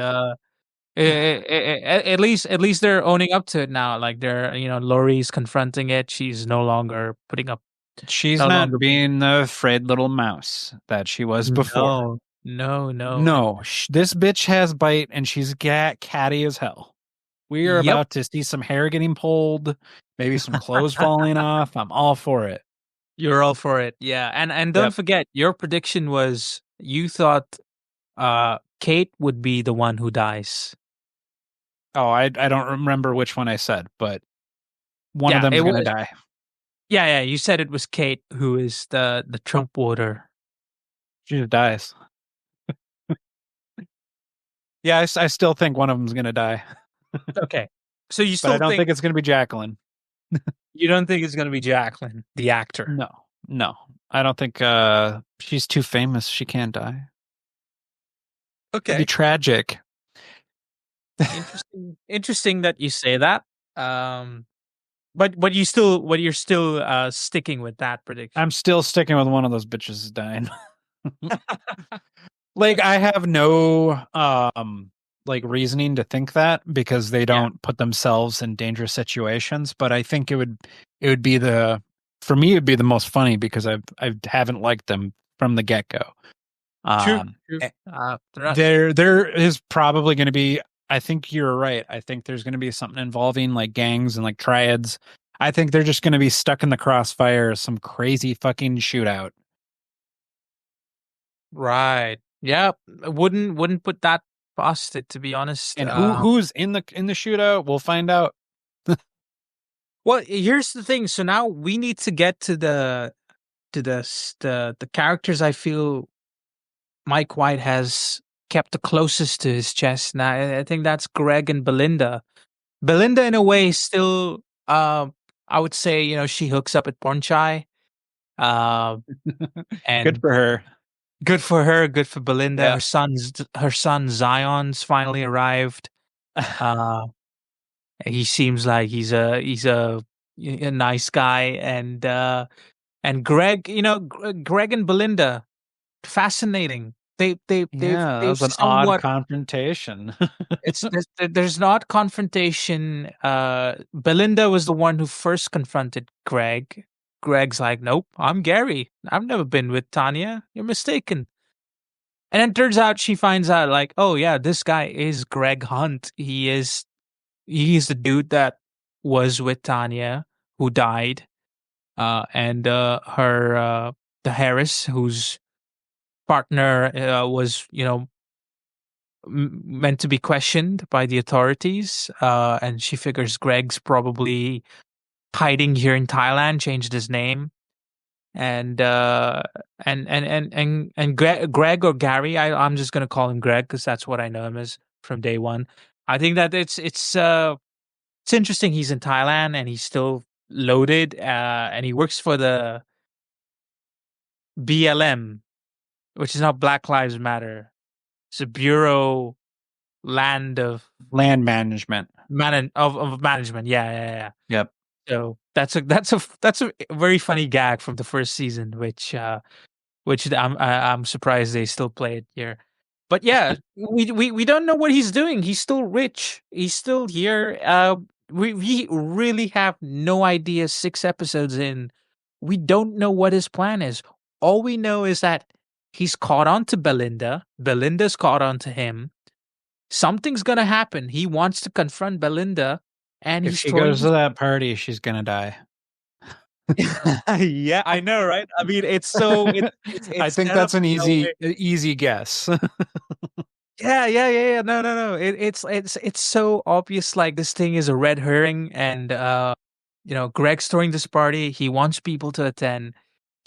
at least they're owning up to it now. Like they're, Lori's confronting it. She's no longer putting up, She's no not longer. being the afraid little mouse that she was before. No. No, this bitch has bite and she's catty as hell. We are Yep. about to see some hair getting pulled, maybe some clothes falling off. I'm all for it. You're all for it, yeah. And don't Yep. forget, your prediction was you thought Kate would be the one who dies. Oh, I don't remember which one I said, but one of Yeah, them's it gonna was. die. Yeah. You said it was Kate who is the Trump voter. She just dies. Yeah, I still think one of them's gonna die, Okay, so you but I still don't think think it's gonna be Jacqueline. you don't think it's going to be Jacqueline, the actor? No, I don't think. She's too famous. She can't die. It'd be Okay. tragic. Interesting that you say that. But you're still sticking with that prediction. I'm still sticking with one of those bitches dying. Like I have no like reasoning to think that because they Yeah, don't put themselves in dangerous situations, but I think it would be for me it'd be the most funny because I haven't liked them from the get-go. true. Um True. eh, They're not- there is probably going to be, I think you're right. I think there's going to be something involving like gangs and like triads. I think they're just going to be stuck in the crossfire of some crazy fucking shootout. right. Yeah, wouldn't put that past it, to be honest. And who's in the shootout? We'll find out. Well, here's the thing. So now we need to get to the characters I feel Mike White has kept the closest to his chest. Now I think that's Greg and Belinda. Belinda, in a way, still, I would say, she hooks up at Pornchai, uh, Good and for her. good for her, good for Belinda. Yeah. Her son Zion's finally arrived. Uh, he seems like he's a nice guy, and Greg, Greg and Belinda, fascinating. Yeah, that They've was an odd somewhat. confrontation. There's not confrontation. Belinda was the one who first confronted Greg. Greg's like, "Nope, I'm Gary. I've never been with Tanya. You're mistaken." And then turns out she finds out like, "Oh yeah, this guy is Greg Hunt. He's the dude that was with Tanya who died. And her the Harris, whose partner was, meant to be questioned by the authorities, and she figures Greg's probably hiding here in Thailand, changed his name, and Greg or Gary, I'm just gonna call him Greg because that's what I know him as from day one. I think that it's interesting. He's in Thailand and he's still loaded, and he works for the BLM, which is not Black Lives Matter. It's a Bureau Land of Land management. of management. Yeah. Yep. So that's a very funny gag from the first season, which I'm surprised they still play it here. But yeah, we don't know what he's doing. He's still rich. He's still here. We really have no idea. 6 episodes in, we don't know what his plan is. All we know is that he's caught on to Belinda. Belinda's caught on to him. something's gonna happen. He wants to confront Belinda, and If he's she throwing goes to this. that party, she's gonna die. Yeah, I know, right? I mean, it's so I it's think set up that's an in a way. easy guess. Yeah, yeah, yeah, yeah. No, no, no. It's so obvious. Like this thing is a red herring, and Greg's throwing this party. He wants people to attend.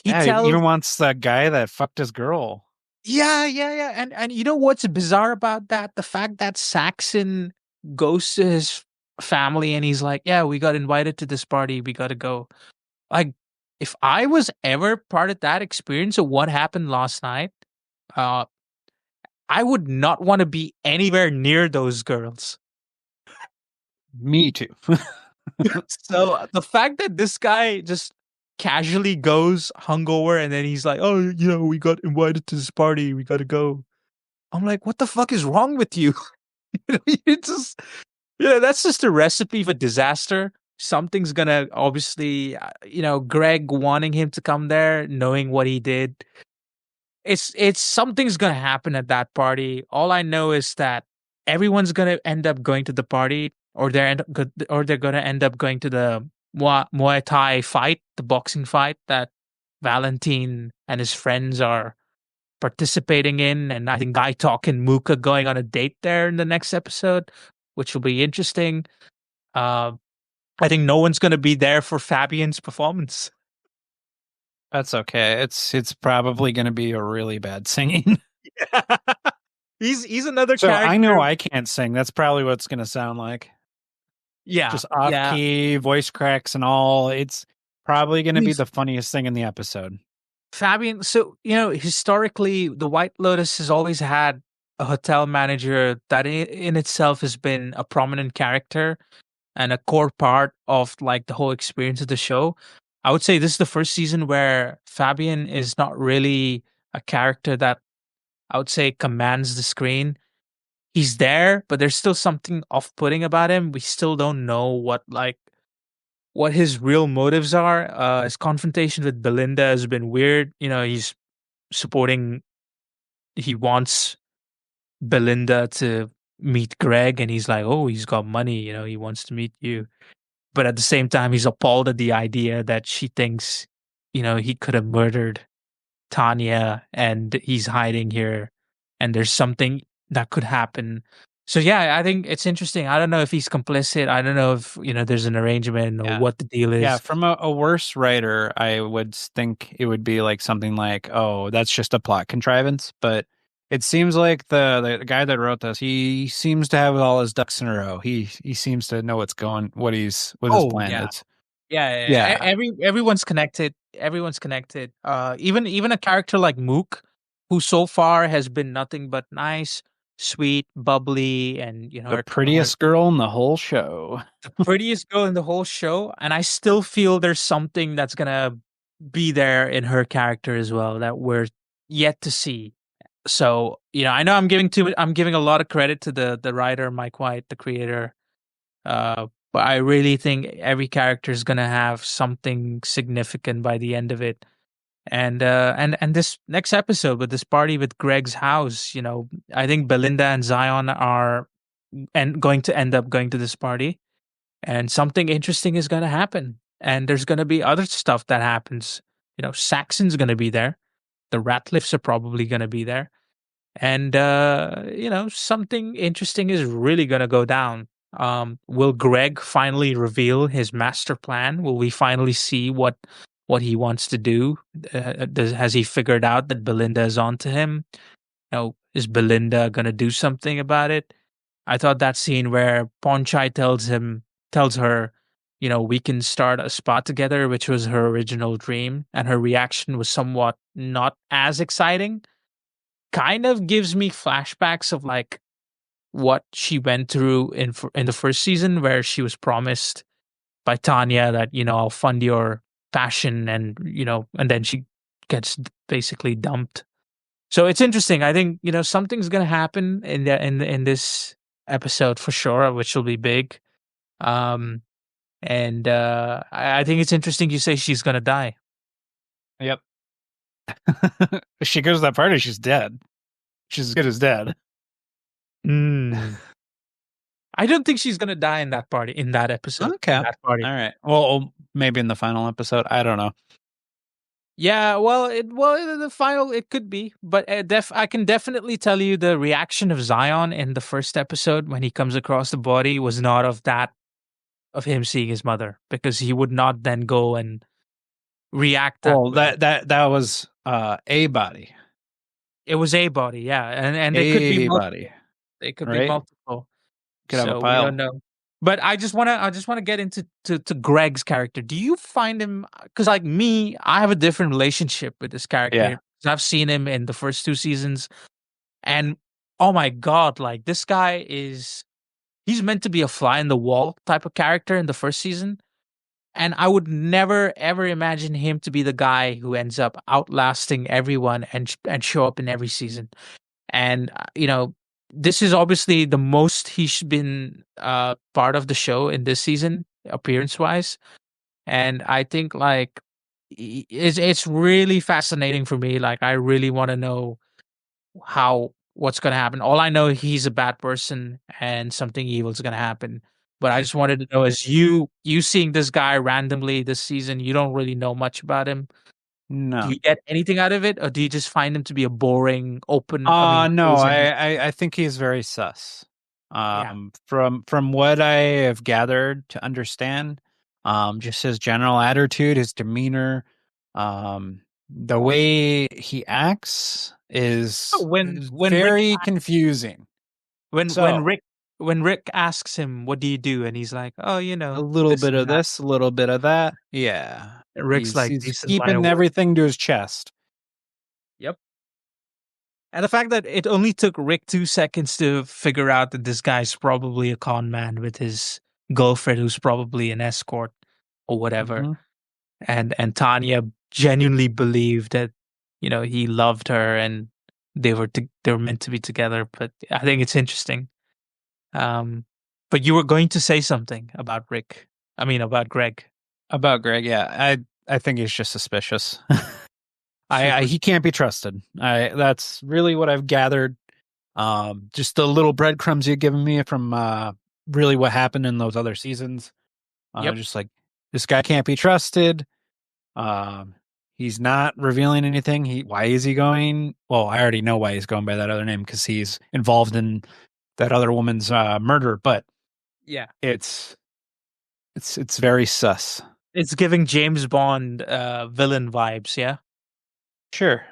He Yeah, he tells. even wants that guy that fucked his girl. Yeah, yeah, yeah. And you know what's bizarre about that? The fact that Saxon goes to his family and he's like, "Yeah, we got invited to this party. We got to go." Like, if I was ever part of that experience of what happened last night, uh, I would not want to be anywhere near those girls. Me too. So the fact that this guy just casually goes hungover and then he's like, "Oh, we got invited to this party. We got to go." I'm like, "What the fuck is wrong with you?" It's just, that's just a recipe for disaster. Something's gonna obviously, Greg wanting him to come there, knowing what he did. It's something's gonna happen at that party. All I know is that everyone's gonna end up going to the party, or they're gonna end up going to the Muay Thai fight, the boxing fight that Valentine and his friends are participating in, and I think Guy Talk and Mooka going on a date there in the next episode, which will be interesting. Uh, I think no one's gonna be there for Fabian's performance. That's okay. It's probably going to be a really bad singing. He's another So I character. know I can't sing. That's probably what it's going to sound like. Yeah, Just off yeah. key, voice cracks and all. It's probably going to be He's the funniest thing in the episode. Fabian. So historically, the White Lotus has always had a hotel manager that in itself has been a prominent character and a core part of like the whole experience of the show. I would say this is the first season where Fabian is not really a character that I would say commands the screen. He's there, but there's still something off-putting about him. We still don't know what his real motives are. His confrontation with Belinda has been weird. He's supporting. He wants Belinda to meet Greg, and he's like, "Oh, he's got money. He wants to meet you." But at the same time, he's appalled at the idea that she thinks, he could have murdered Tanya, and he's hiding here, and there's something that could happen. So yeah, I think it's interesting. I don't know if he's complicit. I don't know if there's an arrangement or Yeah. what the deal Yeah, is. from a worse writer, I would think it would be like something like, "Oh, that's just a plot contrivance." But it seems like the guy that wrote this, he seems to have all his ducks in a row. He seems to know what his Oh plan yeah, is. yeah, yeah, yeah. Yeah, Everyone's connected. Everyone's connected. Even a character like Mook, who so far has been nothing but nice, sweet, bubbly, and the her prettiest girl in the whole show. the prettiest girl in the whole show. And I still feel there's something that's gonna be there in her character as well that we're yet to see. So I know I'm giving a lot of credit to the writer Mike White, the creator. But I really think every character is gonna have something significant by the end of it. And this next episode with this party with Greg's house, I think Belinda and Zion are and going to end up going to this party, and something interesting is gonna happen. And there's gonna be other stuff that happens. Saxon's gonna be there. The Ratliffs are probably gonna be there, and something interesting is really going to go down. Will Greg finally reveal his master plan? Will we finally see what he wants to do? Has he figured out that Belinda is onto him? Is Belinda going to do something about it? I thought that scene where Ponchai tells her, we can start a spot together, which was her original dream, and her reaction was somewhat not as exciting, kind of gives me flashbacks of like what she went through in the first season, where she was promised by Tanya that I'll fund your passion, and and then she gets basically dumped. So it's interesting. I think something's gonna happen in this episode for sure, which will be big. Um, and I think it's interesting you say she's gonna die. Yep. If she goes to that party, she's dead. She's as good as dead. Mm. I don't think she's gonna die in that party, in that episode, Okay. in that party. All right. Well, maybe in the final episode. I don't know. Yeah, in the final it could be, but I can definitely tell you the reaction of Zion in the first episode when he comes across the body was not of him seeing his mother, because he would not then go and react that Well, way. that was a body. It was a body, yeah, and there could be A multiple. body. They could be Right? multiple. Could have a So we don't pile. know. But I just wanna get into to Greg's character. Do you find him, because like me, I have a different relationship with this Yeah. character. 'Cause I've seen him in the first two seasons, and oh my god, like this guy he's meant to be a fly in the wall type of character in the first season. And I would never ever imagine him to be the guy who ends up outlasting everyone and show up in every season. And this is obviously the most he's been part of the show in this season, appearance wise. And I think like it's really fascinating for me. Like I really want to know what's going to happen. All I know, he's a bad person and something evil is going to happen. But I just wanted to know, as you seeing this guy randomly this season, you don't really know much about him. Do No. you get anything out of it, or do you just find him to be a boring, open? I mean, No, closing. I think he's very sus. Yeah. From what I have gathered to understand, just his general attitude, his demeanor, the way he acts Oh, is very confusing. when So Rick asks him, "What do you do?" and he's like, "Oh, a little this bit and of that." this, a little bit of that. Yeah. And Rick's like, He's "Decent line of keeping work." everything to his chest. Yep. And the fact that it only took Rick 2 seconds to figure out that this guy's probably a con man with his girlfriend, who's probably an escort or whatever, Hmm. and Tanya genuinely believed that he loved her and they were meant to be together. But I think it's interesting. Um, but you were going to say something about Rick. I mean, about Greg. About Greg, yeah. I think he's just suspicious. Super. He can't be trusted. That's really what I've gathered. Just the little breadcrumbs you've given me from really what happened in those other seasons. Yep. Just like this guy can't be trusted. He's not revealing anything. Why is he going? Well, I already know why he's going by that other name, because he's involved in that other woman's murder. But Yeah. it's very sus. It's giving James Bond villain vibes. Yeah. Sure.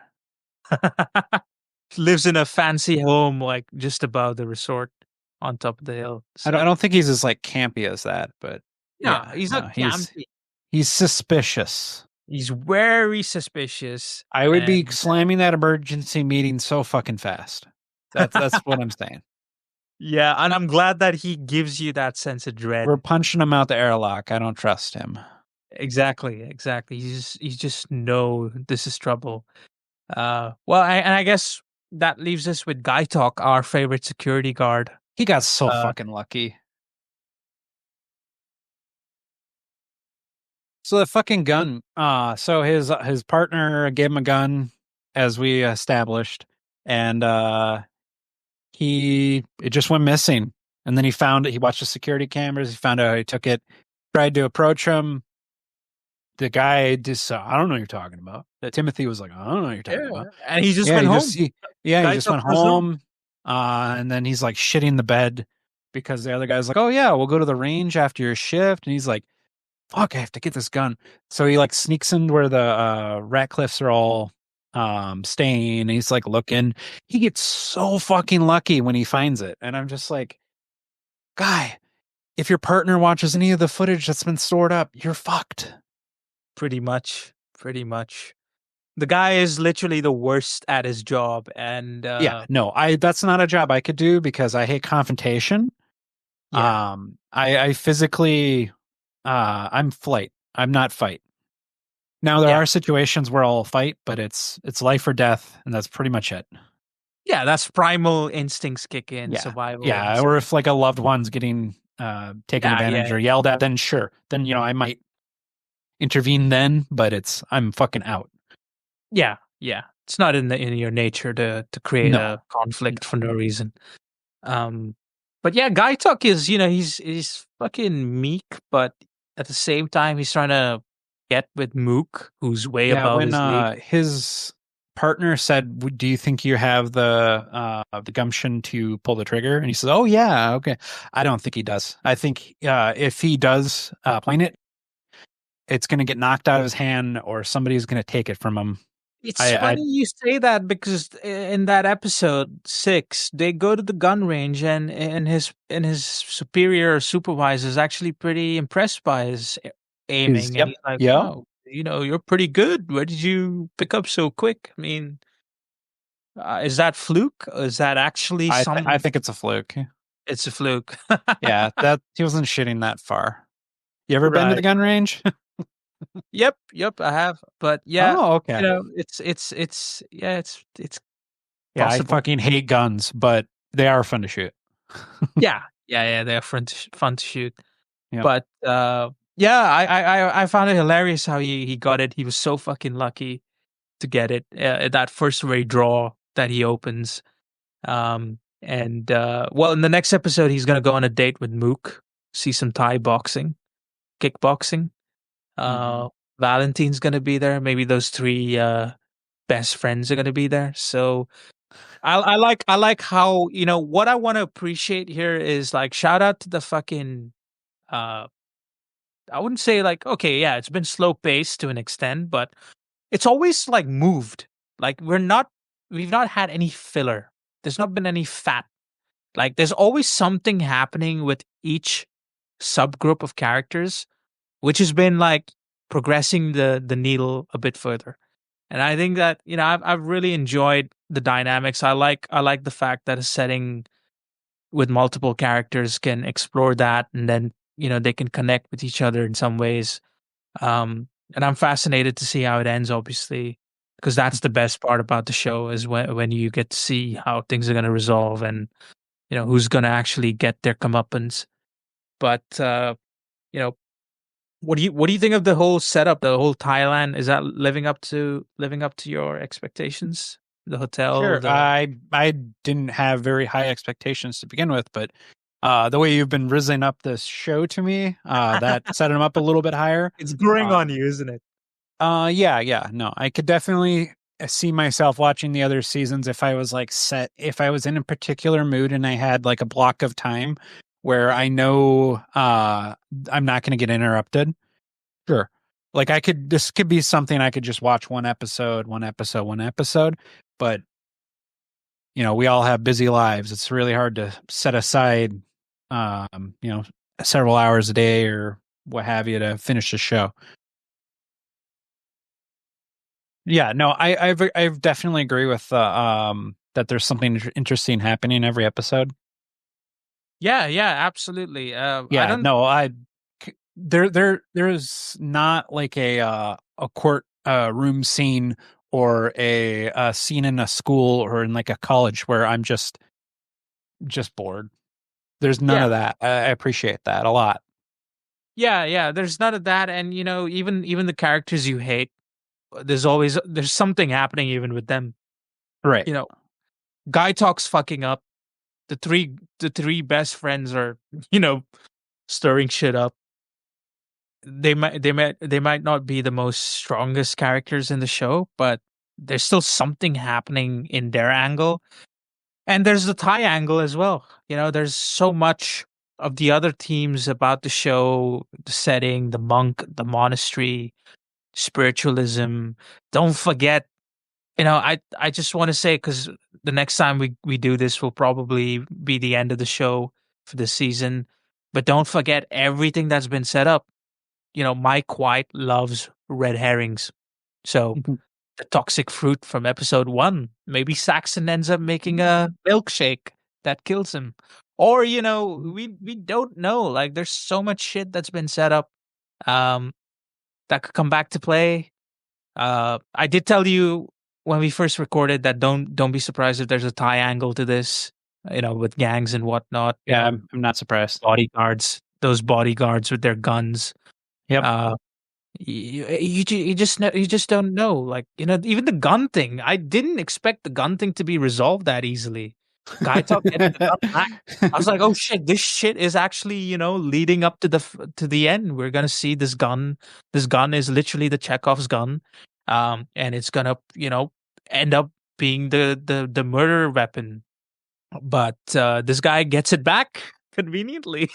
Lives in a fancy home, like just above the resort on top of the hill. I So don't think he's as like campy as that, but no, yeah, he's no, not campy. he's suspicious. He's very suspicious, I would be and slamming that emergency meeting so fucking fast. That's what I'm saying. yeah, and I'm glad that he gives you that sense of dread. We're punching him out the airlock. I don't trust him. Exactly, exactly. You just know this is trouble. Well, and I guess that leaves us with Guy Talk, our favorite security guard. He got so Uh, fucking lucky. So the fucking gun. So his partner gave him a gun, as we established, and it just went missing. And then he found it. He watched the security cameras. He found out he took it. Tried to approach him. The guy just, I don't know what you're talking about. Timothy was like, I don't know what you're talking yeah, about. and he just Yeah, went home. he Guy just Talk went goes home. home. And then he's like shitting the bed because the other guy's like, oh yeah, we'll go to the range after your shift. And he's like, fuck, I have to get this gun. So he like sneaks in where the Ratliffs are all staying. And he's like looking. He gets so fucking lucky when he finds it. And I'm just like, guy, if your partner watches any of the footage that's been stored up, you're fucked. Pretty much, pretty much. The guy is literally the worst at his job, and Yeah, no, that's not a job I could do because I hate confrontation. yeah, I physically, I'm flight. I'm not fight. Now there yeah, are situations where I'll fight, but it's life or death, and that's pretty much it. yeah. That's primal instincts kick in, Yeah, survival yeah. Or instincts. if like a loved one's getting taken Yeah, advantage yeah, or yelled at, then sure, then I might intervene then, but I'm fucking out. yeah, yeah. It's not in your nature to create No, a conflict for no reason. Um, but yeah, Guy Tuck is, he's fucking meek, but at the same time, he's trying to get with Mook, who's way Yeah, above when his league. his partner said, "Do you think you have the gumption to pull the trigger?" And he says, "Oh yeah, okay." I don't think he does. I think if he does point it, it's going to get knocked out of his hand, or somebody's going to take it from him. It's I funny you say that because in that episode 6, they go to the gun range and his superior supervisor is actually pretty impressed by his is aiming, and yep, he's like, yeah. "Wow, you're pretty good. Where did you pick up so quick?" I mean, is that fluke? Is that actually I some? think it's a fluke. It's a fluke, Yeah, that he wasn't shooting that far. You ever been to the right? gun range? Yep, yep. I have, but yeah, Oh, okay. it's yeah, it's Yeah, I possible. fucking hate guns, but they are fun to shoot. Yeah, yeah, yeah. They're fun to shoot. Yep. But, yeah, I found it hilarious how he got it. He was so fucking lucky to get it, that first ray draw that he opens. Well, in the next episode, he's gonna go on a date with Mook, see some Thai boxing, kickboxing. Hmm. Uh, Valentine's gonna be there. Maybe those 3, best friends are gonna be there. So I like how, what I wanna appreciate here is, like, shout out to the fucking, uh I wouldn't say like, okay, yeah, it's been slow paced to an extent, but it's always like moved. Like we've not had any filler. There's not been any fat. Like there's always something happening with each subgroup of characters, which has been like progressing the needle a bit further. And I think that, I've really enjoyed the dynamics. I like the fact that a setting with multiple characters can explore that, and then, they can connect with each other in some ways. And I'm fascinated to see how it ends, obviously, because that's the best part about the show is when you get to see how things are going to resolve, and who's going to actually get their comeuppance. But you know, what do you think of the whole setup? The whole Thailand, is that living up to your expectations? The hotel, Sure. the I didn't have very high expectations to begin with, but the way you've been rizzing up this show to me, that set them up a little bit higher. it's growing Uh, on you, isn't it? yeah, yeah. No, I could definitely see myself watching the other seasons if I was like set, if I was in a particular mood and I had like a block of time where I know I'm not going to get interrupted. Sure. Like this could be something I could just watch one episode, one episode, one episode, but we all have busy lives. It's really hard to set aside, um, you know, several hours a day or what have you to finish the show. Yeah, no, I definitely agree with that. There's something interesting happening every episode. Yeah, yeah, absolutely. I Yeah, don't. no, there's not like a court room scene or a scene in a school or in like a college where I'm just bored. There's none Yeah, of that. I appreciate that a lot. yeah, yeah. There's none of that, and even the characters you hate, there's something happening even with them. Right. You know, Guy talks fucking up. The three best friends are stirring shit up. They might not be the most strongest characters in the show, but there's still something happening in their angle, and there's the Thai angle as well. There's so much of the other themes about the show, the setting, the monk, the monastery, spiritualism. Don't forget, I just want to say, because the next time we do this will probably be the end of the show for this season. But don't forget everything that's been set up. Mike White loves red herrings. So the toxic fruit from episode 1, maybe Saxon ends up making a milkshake that kills him. Or, we don't know. Like there's so much shit that's been set up um that could come back to play. I did tell you when we first recorded that don't be surprised if there's a Thai angle to this, with gangs and whatnot. Yeah, I'm not surprised. Bodyguards, those bodyguards with their guns. Yep. Uh, you just don't know. Like even the gun thing. I didn't expect the gun thing to be resolved that easily. Guy Talk gets the gun back. I was like, oh shit, this shit is actually, leading up to the end. We're gonna see this gun. This gun is literally the Chekhov's gun. And it's gonna, end up being the murder weapon. But this guy gets it back conveniently.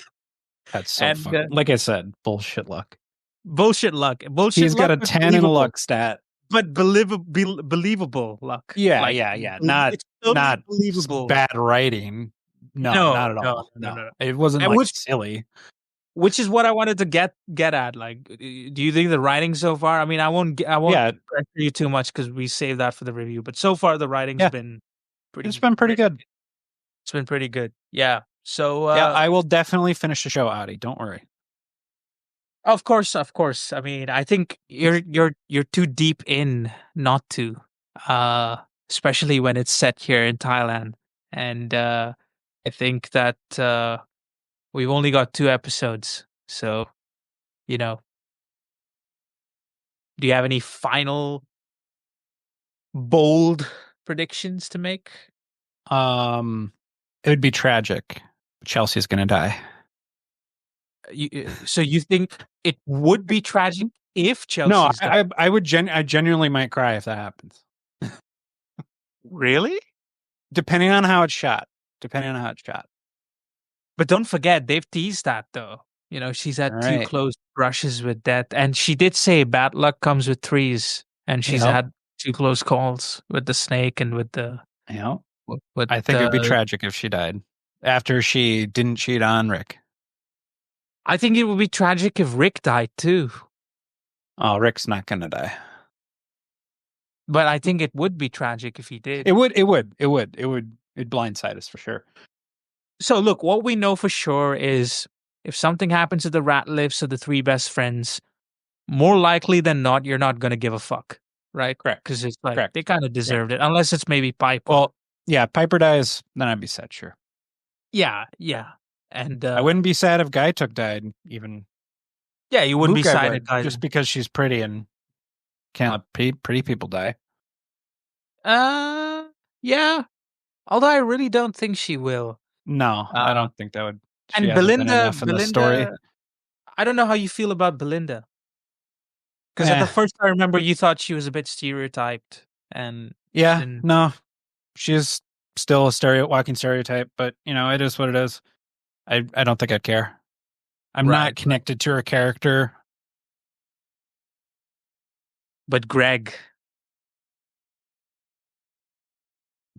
That's so And fucking, like I said, bullshit luck. bullshit luck. Bullshit He's got luck, a but 10 and a believable. luck stat. But believable luck. Yeah, Like, yeah. Not it's totally not believable. bad writing. No, No, not at no, all. no, no, No. no. It wasn't And like silly. which is what I wanted to get at. Like, do you think the writing so far? I mean, I won't Yeah, pressure you too much because we saved that for the review. But so far, the writing's yeah. been It's been pretty good. It's been pretty good. Yeah. So Yeah, I will definitely finish the show, Adi. Don't worry. of course, of course. I mean, I think you're too deep in not to, especially when it's set here in Thailand. And I think that we've only got 2 episodes, so you know. Do you have any final bold predictions to make? It would be tragic. Chelsea's gonna die. So you think it would be tragic if No, Chelsea's died? I would I genuinely might cry if that happens. Really? Depending on how it's shot. Depending on how it's shot. But don't forget, they've teased that though. She's All had 2 right. close brushes with death, and she did say bad luck comes with threes, and she's Yep. had 2 close calls with the snake and with the. Yep. With I think it'd be tragic if she died after she didn't cheat on Rick. I think it would be tragic if Rick died too. Oh, Rick's not gonna die. But I think it would be tragic if he did. It would. It'd blindside us for sure. So look, what we know for sure is if something happens to the Ratliffs or the 3 best friends, more likely than not, you're not going to give a fuck, right? Correct. Because it's like Correct. they kind of deserved it, unless it's maybe Piper. Well, yeah, Piper dies, then I'd be sad, sure. Yeah. And I wouldn't be sad if Guy Took died, even. Yeah, you wouldn't be Luke, sad if just because she's pretty and can't let pretty people die. Yeah. Although I really don't think she will. No, I don't think that would. And Belinda, story. I don't know how you feel about Belinda. Because at the first, I remember you thought she was a bit stereotyped, and no, she's still a walking stereotype. But it is what it is. I don't think I'd care. I'm not connected to her character. But Greg,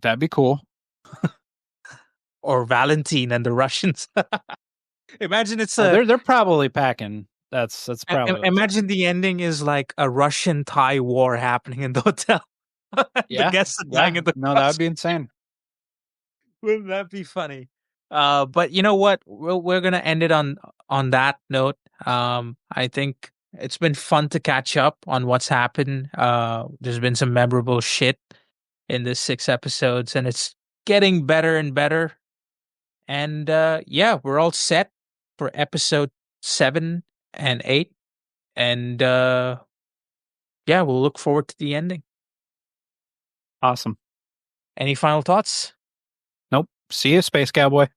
that'd be cool. Or Valentine and the Russians. Imagine it's they're probably packing. That's probably. Imagine the ending is like a Russian-Thai war happening in the hotel. The guests are dying in the. No, that would be insane. Wouldn't that be funny? But you know what? We're gonna end it on that note. I think it's been fun to catch up on what's happened. There's been some memorable shit in this 6 episodes, and it's getting better and better. And yeah, we're all set for episode 7 and 8. And yeah, we'll look forward to the ending. Awesome. Any final thoughts? Nope. See you, Space Cowboy.